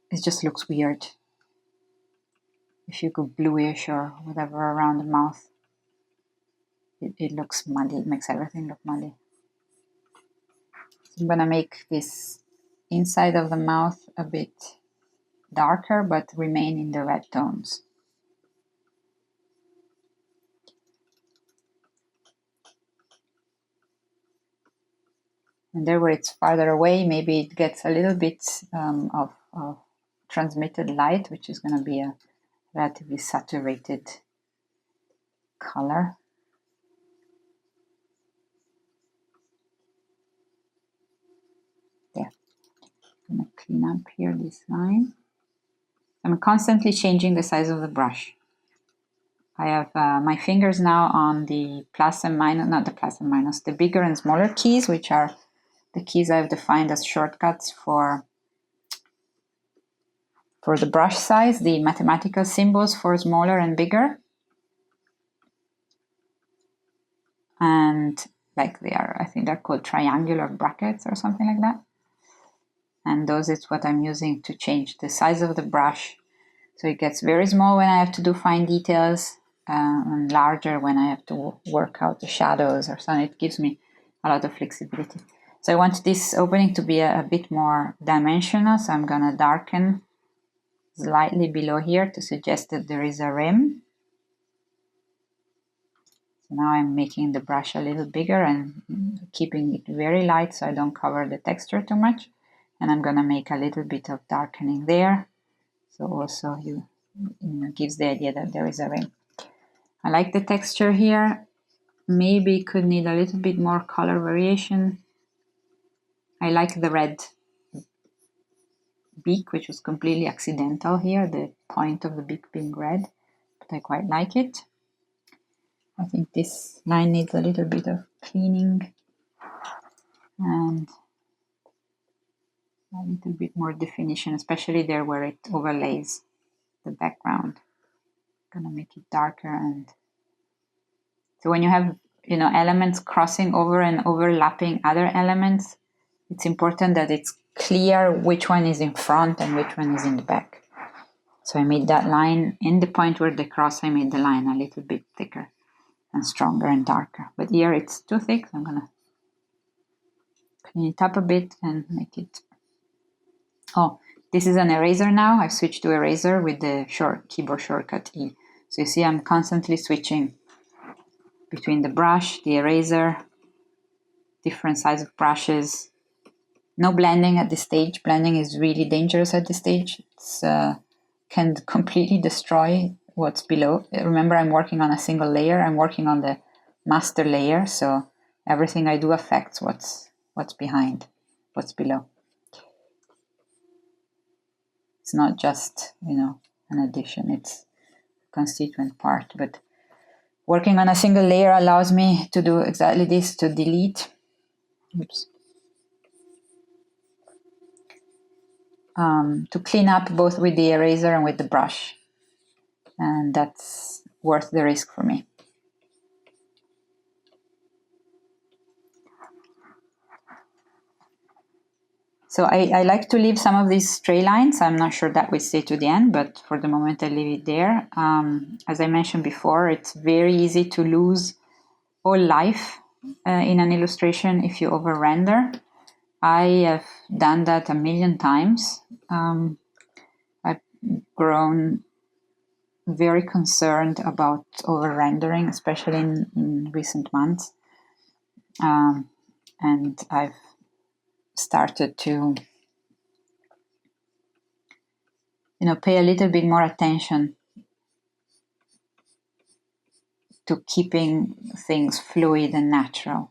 Speaker 1: It just looks weird. If you go bluish or whatever around the mouth, it looks muddy. It makes everything look muddy. So I'm gonna make this inside of the mouth a bit darker but remain in the red tones. And there where it's farther away, maybe it gets a little bit of transmitted light, which is going to be a relatively saturated color. There. I'm going to clean up here this line. I'm constantly changing the size of the brush. I have my fingers now on the plus and minus, not the plus and minus, the bigger and smaller keys, which are the keys I've defined as shortcuts for the brush size, the mathematical symbols for smaller and bigger. And like they are, I think they're called triangular brackets or something like that. And those is what I'm using to change the size of the brush. So it gets very small when I have to do fine details, and larger when I have to work out the shadows or something. It gives me a lot of flexibility. So I want this opening to be a bit more dimensional, so I'm gonna darken slightly below here to suggest that there is a rim. So now I'm making the brush a little bigger and keeping it very light so I don't cover the texture too much. And I'm gonna make a little bit of darkening there. So also you know, gives the idea that there is a rim. I like the texture here. Maybe could need a little bit more color variation. I like the red beak, which was completely accidental here, the point of the beak being red, but I quite like it. I think this line needs a little bit of cleaning and a little bit more definition, especially there where it overlays the background. I'm gonna make it darker. And so when you have, you know, elements crossing over and overlapping other elements, it's important that it's clear which one is in front and which one is in the back. So I made that line in the point where they cross, I made the line a little bit thicker and stronger and darker. But here it's too thick, so I'm gonna clean it up a bit and make it. Oh, this is an eraser now. I've switched to eraser with the keyboard shortcut E. So you see I'm constantly switching between the brush, the eraser, different size of brushes. No blending at this stage. Blending is really dangerous at this stage. It can completely destroy what's below. Remember, I'm working on a single layer. I'm working on the master layer, so everything I do affects what's behind, what's below. It's not just, you know, an addition, it's a constituent part. But working on a single layer allows me to do exactly this, to delete. Oops. To clean up both with the eraser and with the brush. And that's worth the risk for me. So I like to leave some of these stray lines. I'm not sure that will stay to the end, but for the moment I leave it there. As I mentioned before, it's very easy to lose all life in an illustration if you over-render. I have done that a million times. I've grown very concerned about over-rendering, especially in recent months. And I've started to, you know, pay a little bit more attention to keeping things fluid and natural,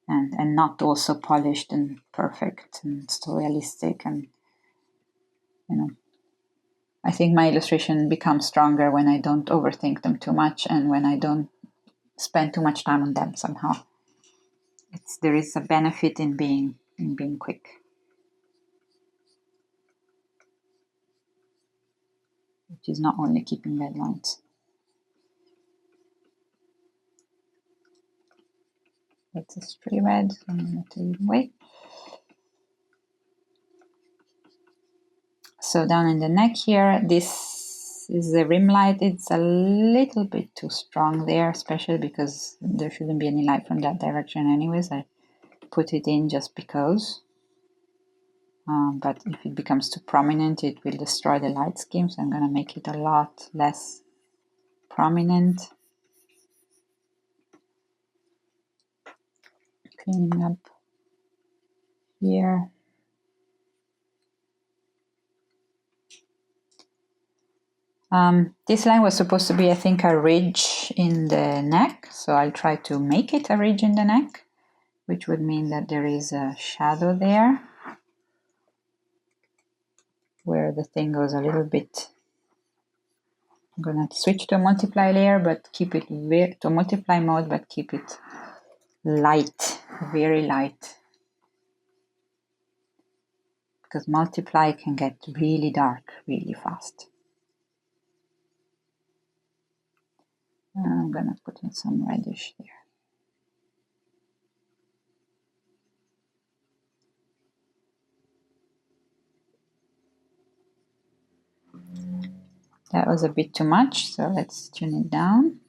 Speaker 1: and not also polished and perfect and so realistic. And, you know, I think my illustration becomes stronger when I don't overthink them too much and when I don't spend too much time on them somehow. There is a benefit in being quick. Which is not only keeping red lines. That's a stray red, so I'm going to leave it away. So down in the neck here, this is the rim light. It's a little bit too strong there, especially because there shouldn't be any light from that direction anyways. I put it in just because. but if it becomes too prominent, it will destroy the light scheme. So I'm going to make it a lot less prominent. Cleaning up here. This line was supposed to be, I think, a ridge in the neck. So I'll try to make it a ridge in the neck, which would mean that there is a shadow there where the thing goes a little bit. I'm going to switch to a multiply layer, but keep it to multiply mode, but keep it light, very light. Because multiply can get really dark really fast. I'm going to put in some reddish there. That was a bit too much, so let's tune it down.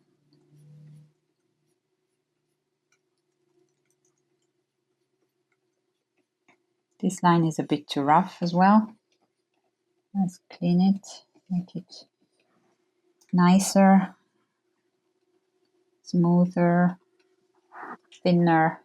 Speaker 1: This line is a bit too rough as well. Let's clean it, make it nicer, smoother, thinner.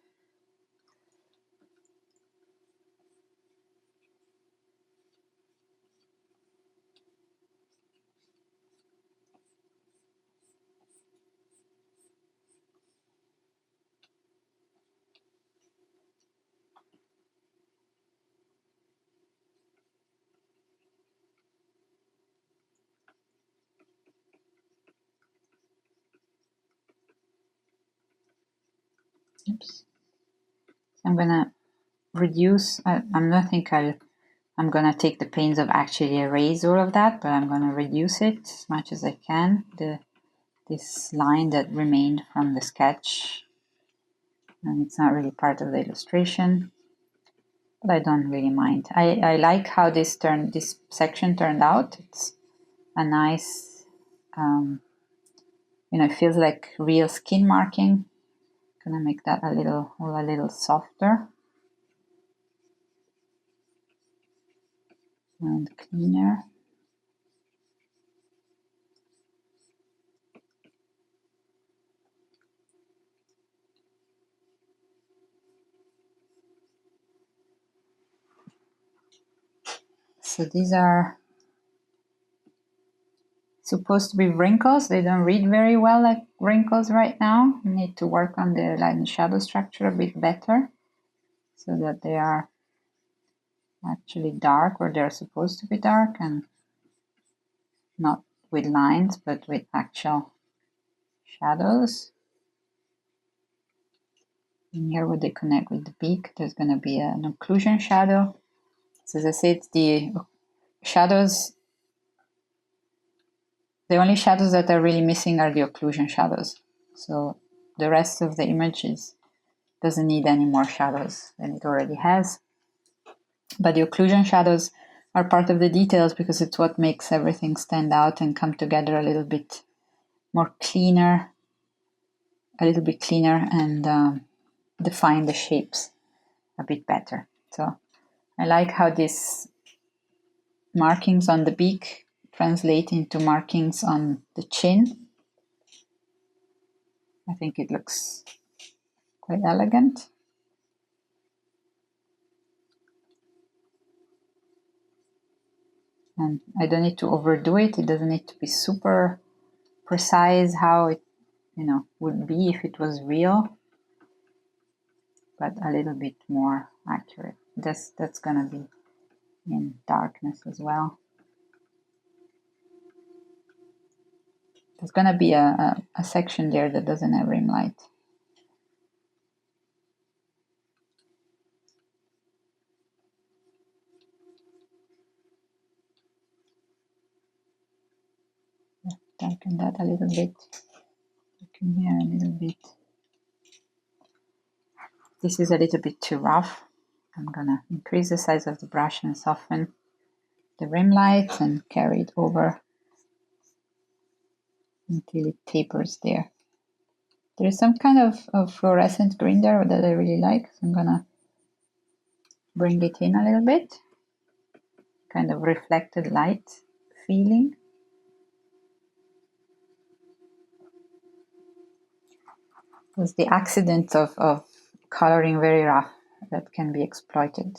Speaker 1: Oops. I'm gonna reduce. I'm not think I'm gonna take the pains of actually erase all of that, but I'm gonna reduce it as much as I can. This line that remained from the sketch, and it's not really part of the illustration, but I don't really mind. I like how this section turned out. It's a nice, it feels like real skin marking. Gonna make that a little softer and cleaner. So these are supposed to be wrinkles. They don't read very well like wrinkles right now. We need to work on the light and shadow structure a bit better so that they are actually dark where they're supposed to be dark and not with lines but with actual shadows. And here where they connect with the beak, there's going to be an occlusion shadow. So as I said, the shadows, the only shadows that are really missing are the occlusion shadows. So the rest of the image doesn't need any more shadows than it already has. But the occlusion shadows are part of the details because it's what makes everything stand out and come together a little bit more cleaner, and define the shapes a bit better. So I like how these markings on the beak translate into markings on the chin. I think it looks quite elegant. And I don't need to overdo it. It doesn't need to be super precise how it, would be if it was real, but a little bit more accurate. That's gonna be in darkness as well. There's gonna be a section there that doesn't have rim light. Darken that a little bit. Darken here a little bit. This is a little bit too rough. I'm gonna increase the size of the brush and soften the rim light and carry it over until it tapers there. There is some kind of fluorescent green there that I really like, so I'm gonna bring it in a little bit. kind of reflected light feeling. There's the accident of coloring very rough that can be exploited.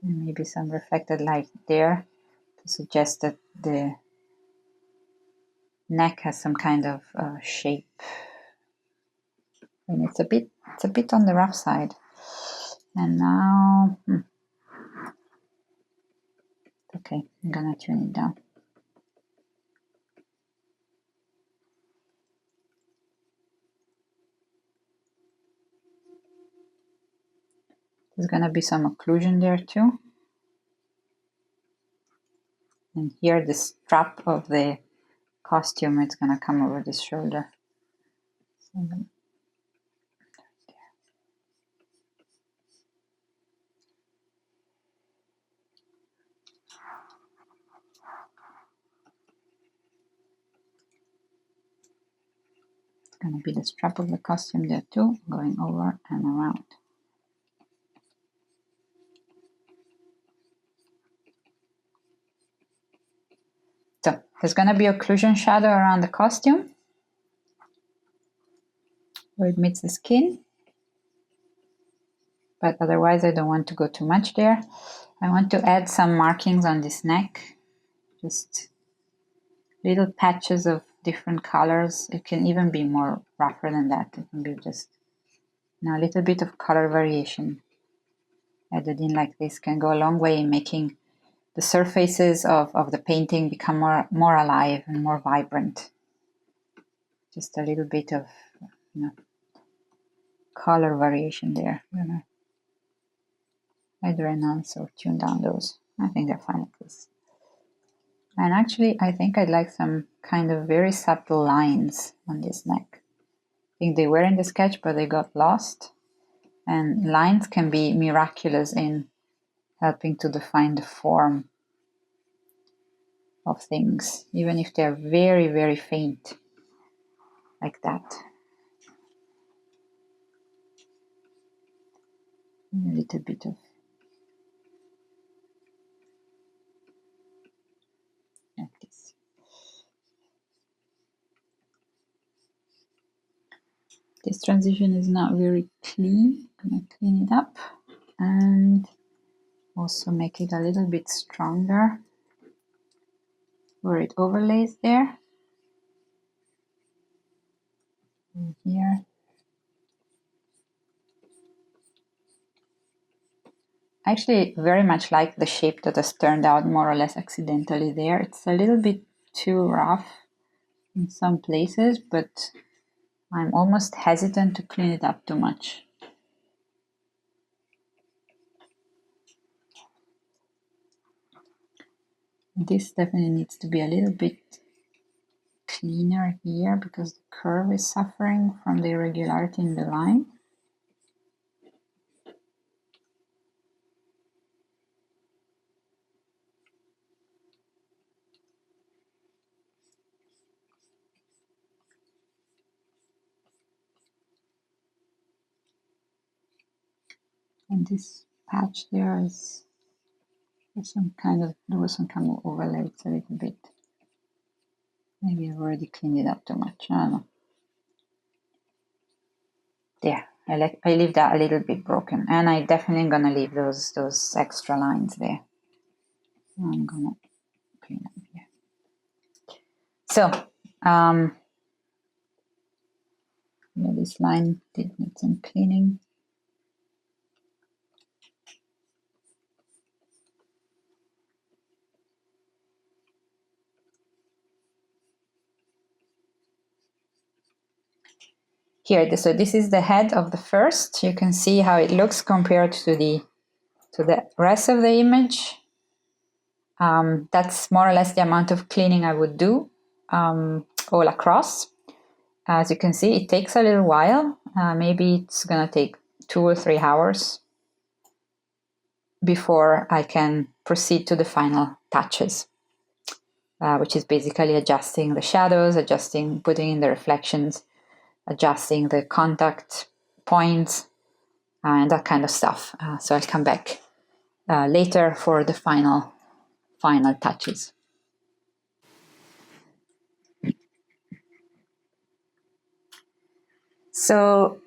Speaker 1: And maybe some reflected light there to suggest that the neck has some kind of shape. And it's a bit on the rough side. And now, okay, I'm gonna tune it down. There's gonna be some occlusion there too. And here the strap of the costume, it's gonna come over this shoulder. So, it's gonna be the strap of the costume there too, going over and around. So there's gonna be occlusion shadow around the costume where it meets the skin. But otherwise I don't want to go too much there. I want to add some markings on this neck, just little patches of different colors. It can even be more rougher than that. It can be just a little bit of color variation added in like this can go a long way in making the surfaces of the painting become more alive and more vibrant. Just a little bit of color variation there. I'm gonna either enhance or tune down those. I think they're fine like this. And actually, I think I'd like some kind of very subtle lines on this neck. I think they were in the sketch, but they got lost. And lines can be miraculous in helping to define the form of things, even if they're very, very faint, like that. A little bit of like this. This transition is not very clean. I'm gonna clean it up and also make it a little bit stronger where it overlays there. And here. I actually very much like the shape that has turned out more or less accidentally there. It's a little bit too rough in some places, but I'm almost hesitant to clean it up too much. This definitely needs to be a little bit cleaner here because the curve is suffering from the irregularity in the line. And this patch there is some kind of, there was some kind of overlay. It's a little bit, maybe I've already cleaned it up too much. I don't know. There, I leave that a little bit broken, and I definitely gonna leave those extra lines there. I'm gonna clean up here. So, yeah, this line did need some cleaning. Here, so this is the head of the first. You can see how it looks compared to the rest of the image. That's more or less the amount of cleaning I would do all across. As you can see, it takes a little while. Maybe it's gonna take 2 or 3 hours before I can proceed to the final touches, which is basically adjusting the shadows, putting in the reflections, adjusting the contact points, and that kind of stuff. So I'll come back later for the final touches. So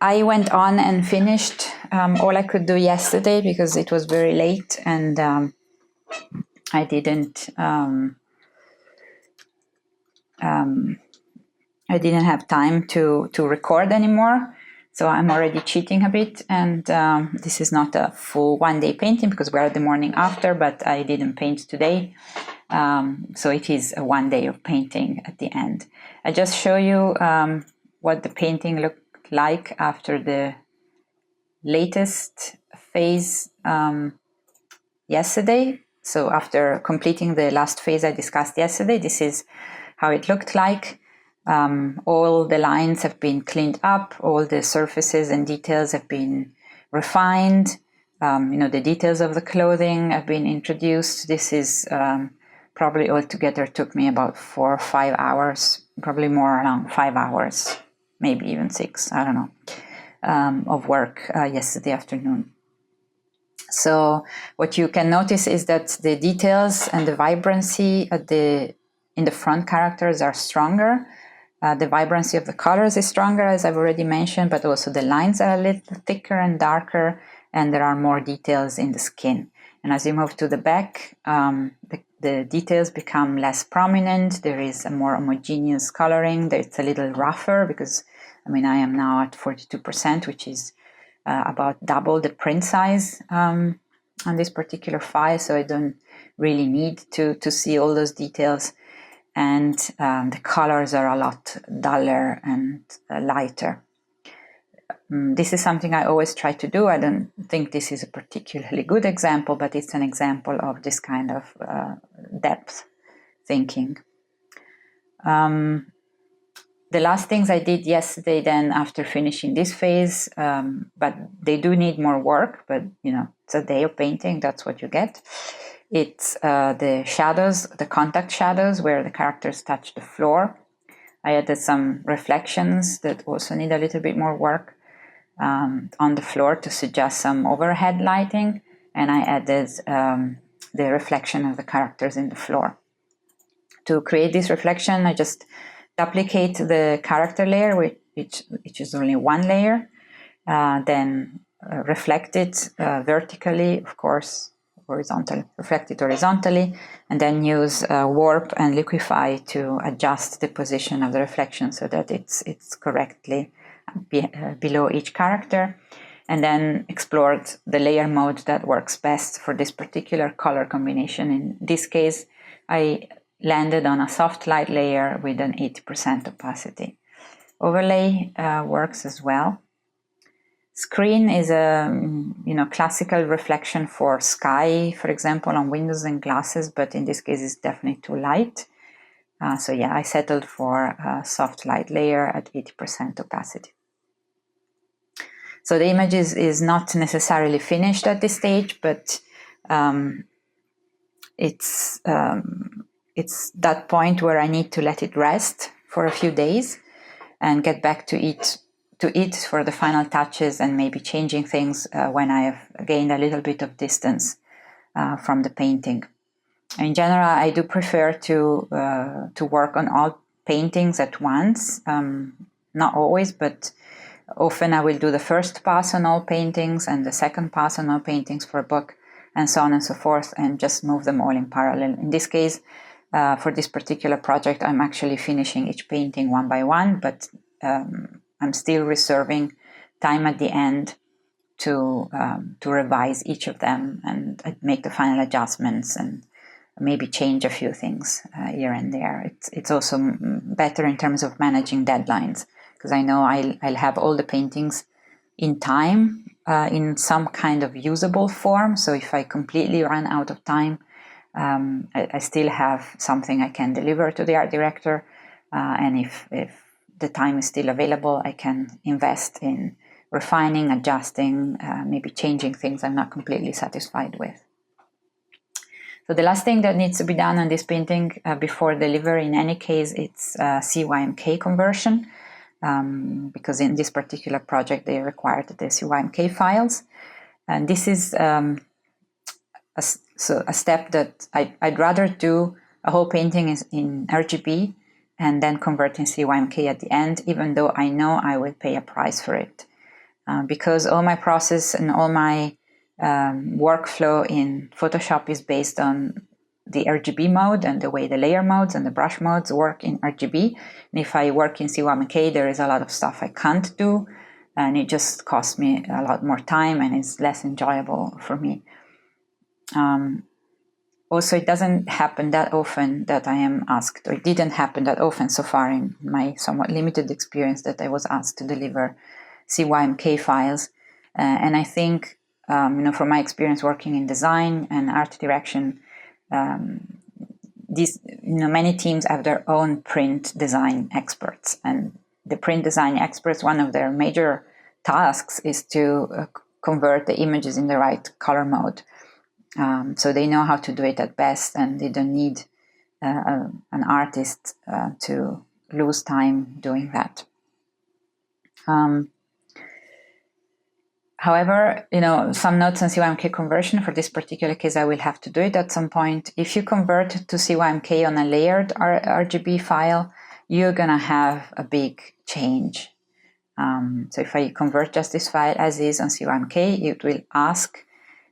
Speaker 1: I went on and finished all I could do yesterday because it was very late, and I didn't have time to record anymore. So I'm already cheating a bit, and this is not a full one-day painting because we're the morning after, but I didn't paint today. So it is a 1 day of painting at the end. I just show you what the painting looked like after the latest phase yesterday. So after completing the last phase I discussed yesterday, this is how it looked like. All the lines have been cleaned up, all the surfaces and details have been refined. The details of the clothing have been introduced. This is probably altogether took me about 4 or 5 hours, probably more, around 5 hours, maybe even 6, I don't know, of work yesterday afternoon. So what you can notice is that the details and the vibrancy in the front characters are stronger. The vibrancy of the colors is stronger, as I've already mentioned, but also the lines are a little thicker and darker, and there are more details in the skin. And as you move to the back, the details become less prominent. There is a more homogeneous coloring. It's a little rougher because, I am now at 42%, which is about double the print size on this particular file, so I don't really need to see all those details. And the colors are a lot duller and lighter. This is something I always try to do. I don't think this is a particularly good example, but it's an example of this kind of depth thinking. The last things I did yesterday then after finishing this phase, but they do need more work, but it's a day of painting, that's what you get. It's the shadows, the contact shadows where the characters touch the floor. I added some reflections that also need a little bit more work on the floor to suggest some overhead lighting, and I added the reflection of the characters in the floor. To create this reflection, I just duplicate the character layer, which is only one layer, then reflect it vertically, of course, reflect it horizontally, and then use warp and liquify to adjust the position of the reflection so that it's correctly below each character, and then explored the layer mode that works best for this particular color combination. In this case, I landed on a soft light layer with an 80% opacity. Overlay works as well. Screen is a classical reflection for sky, for example, on windows and glasses, but in this case it's definitely too light. So yeah, I settled for a soft light layer at 80% opacity. So the image is not necessarily finished at this stage, but it's that point where I need to let it rest for a few days and get back to it for the final touches, and maybe changing things when I have gained a little bit of distance from the painting. In general, I do prefer to work on all paintings at once. Not always, but often I will do the first pass on all paintings and the second pass on all paintings for a book, and so on and so forth, and just move them all in parallel. In this case, for this particular project, I'm actually finishing each painting one by one, but I'm still reserving time at the end to revise each of them and make the final adjustments and maybe change a few things here and there. It's also better in terms of managing deadlines, because I know I'll have all the paintings in time, in some kind of usable form. So if I completely run out of time, I still have something I can deliver to the art director, and if the time is still available, I can invest in refining, adjusting, maybe changing things I'm not completely satisfied with. So the last thing that needs to be done on this painting before delivery, in any case, it's CMYK conversion, because in this particular project they required the CMYK files. And this is a step that I'd rather do a whole painting in RGB and then convert in CMYK at the end, even though I know I will pay a price for it. Because all my process and all my workflow in Photoshop is based on the RGB mode and the way the layer modes and the brush modes work in RGB. And if I work in CMYK, there is a lot of stuff I can't do, and it just costs me a lot more time and it's less enjoyable for me. Also, it doesn't happen that often that I am asked, or it didn't happen that often so far in my somewhat limited experience, that I was asked to deliver CMYK files. And I think, from my experience working in design and art direction, many teams have their own print design experts. And the print design experts, one of their major tasks is to convert the images in the right color mode. So they know how to do it at best, and they don't need an artist to lose time doing that. However, some notes on CMYK conversion. For this particular case, I will have to do it at some point. If you convert to CMYK on a layered RGB file, you're going to have a big change. So if I convert just this file as is on CMYK, it will ask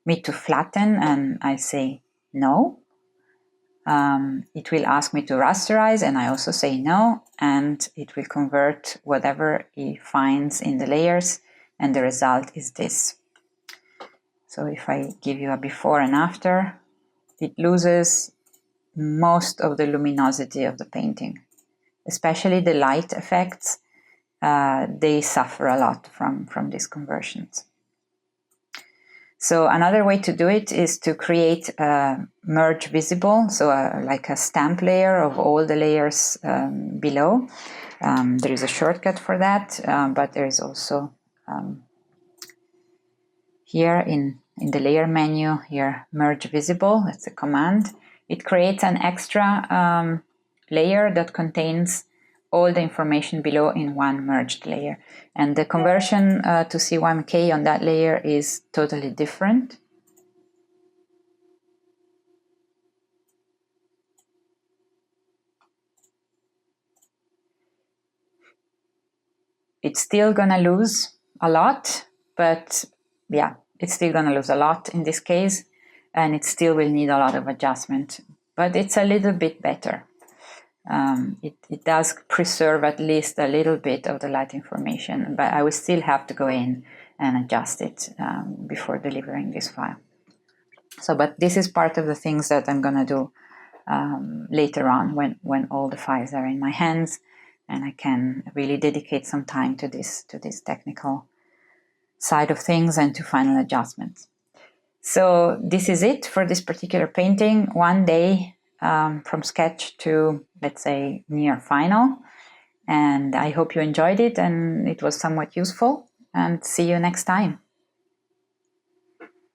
Speaker 1: me to flatten, and I say no. It will ask me to rasterize, and I also say no, and it will convert whatever it finds in the layers, and the result is this. So if I give you a before and after, it loses most of the luminosity of the painting, especially the light effects. They suffer a lot from these conversions. So another way to do it is to create a merge visible, so like a stamp layer of all the layers below. There is a shortcut for that, but there is also here in the layer menu, here, merge visible, that's a command. It creates an extra layer that contains all the information below in one merged layer. And the conversion to CMYK on that layer is totally different. It's still gonna lose a lot, but yeah, it's still gonna lose a lot in this case, and it still will need a lot of adjustment, but it's a little bit better. It does preserve at least a little bit of the light information, but I will still have to go in and adjust it before delivering this file. So, but this is part of the things that I'm gonna do later on when all the files are in my hands and I can really dedicate some time to this technical side of things and to final adjustments. So this is it for this particular painting. One day from sketch to, let's say, near final. And I hope you enjoyed it and it was somewhat useful, and see you next time.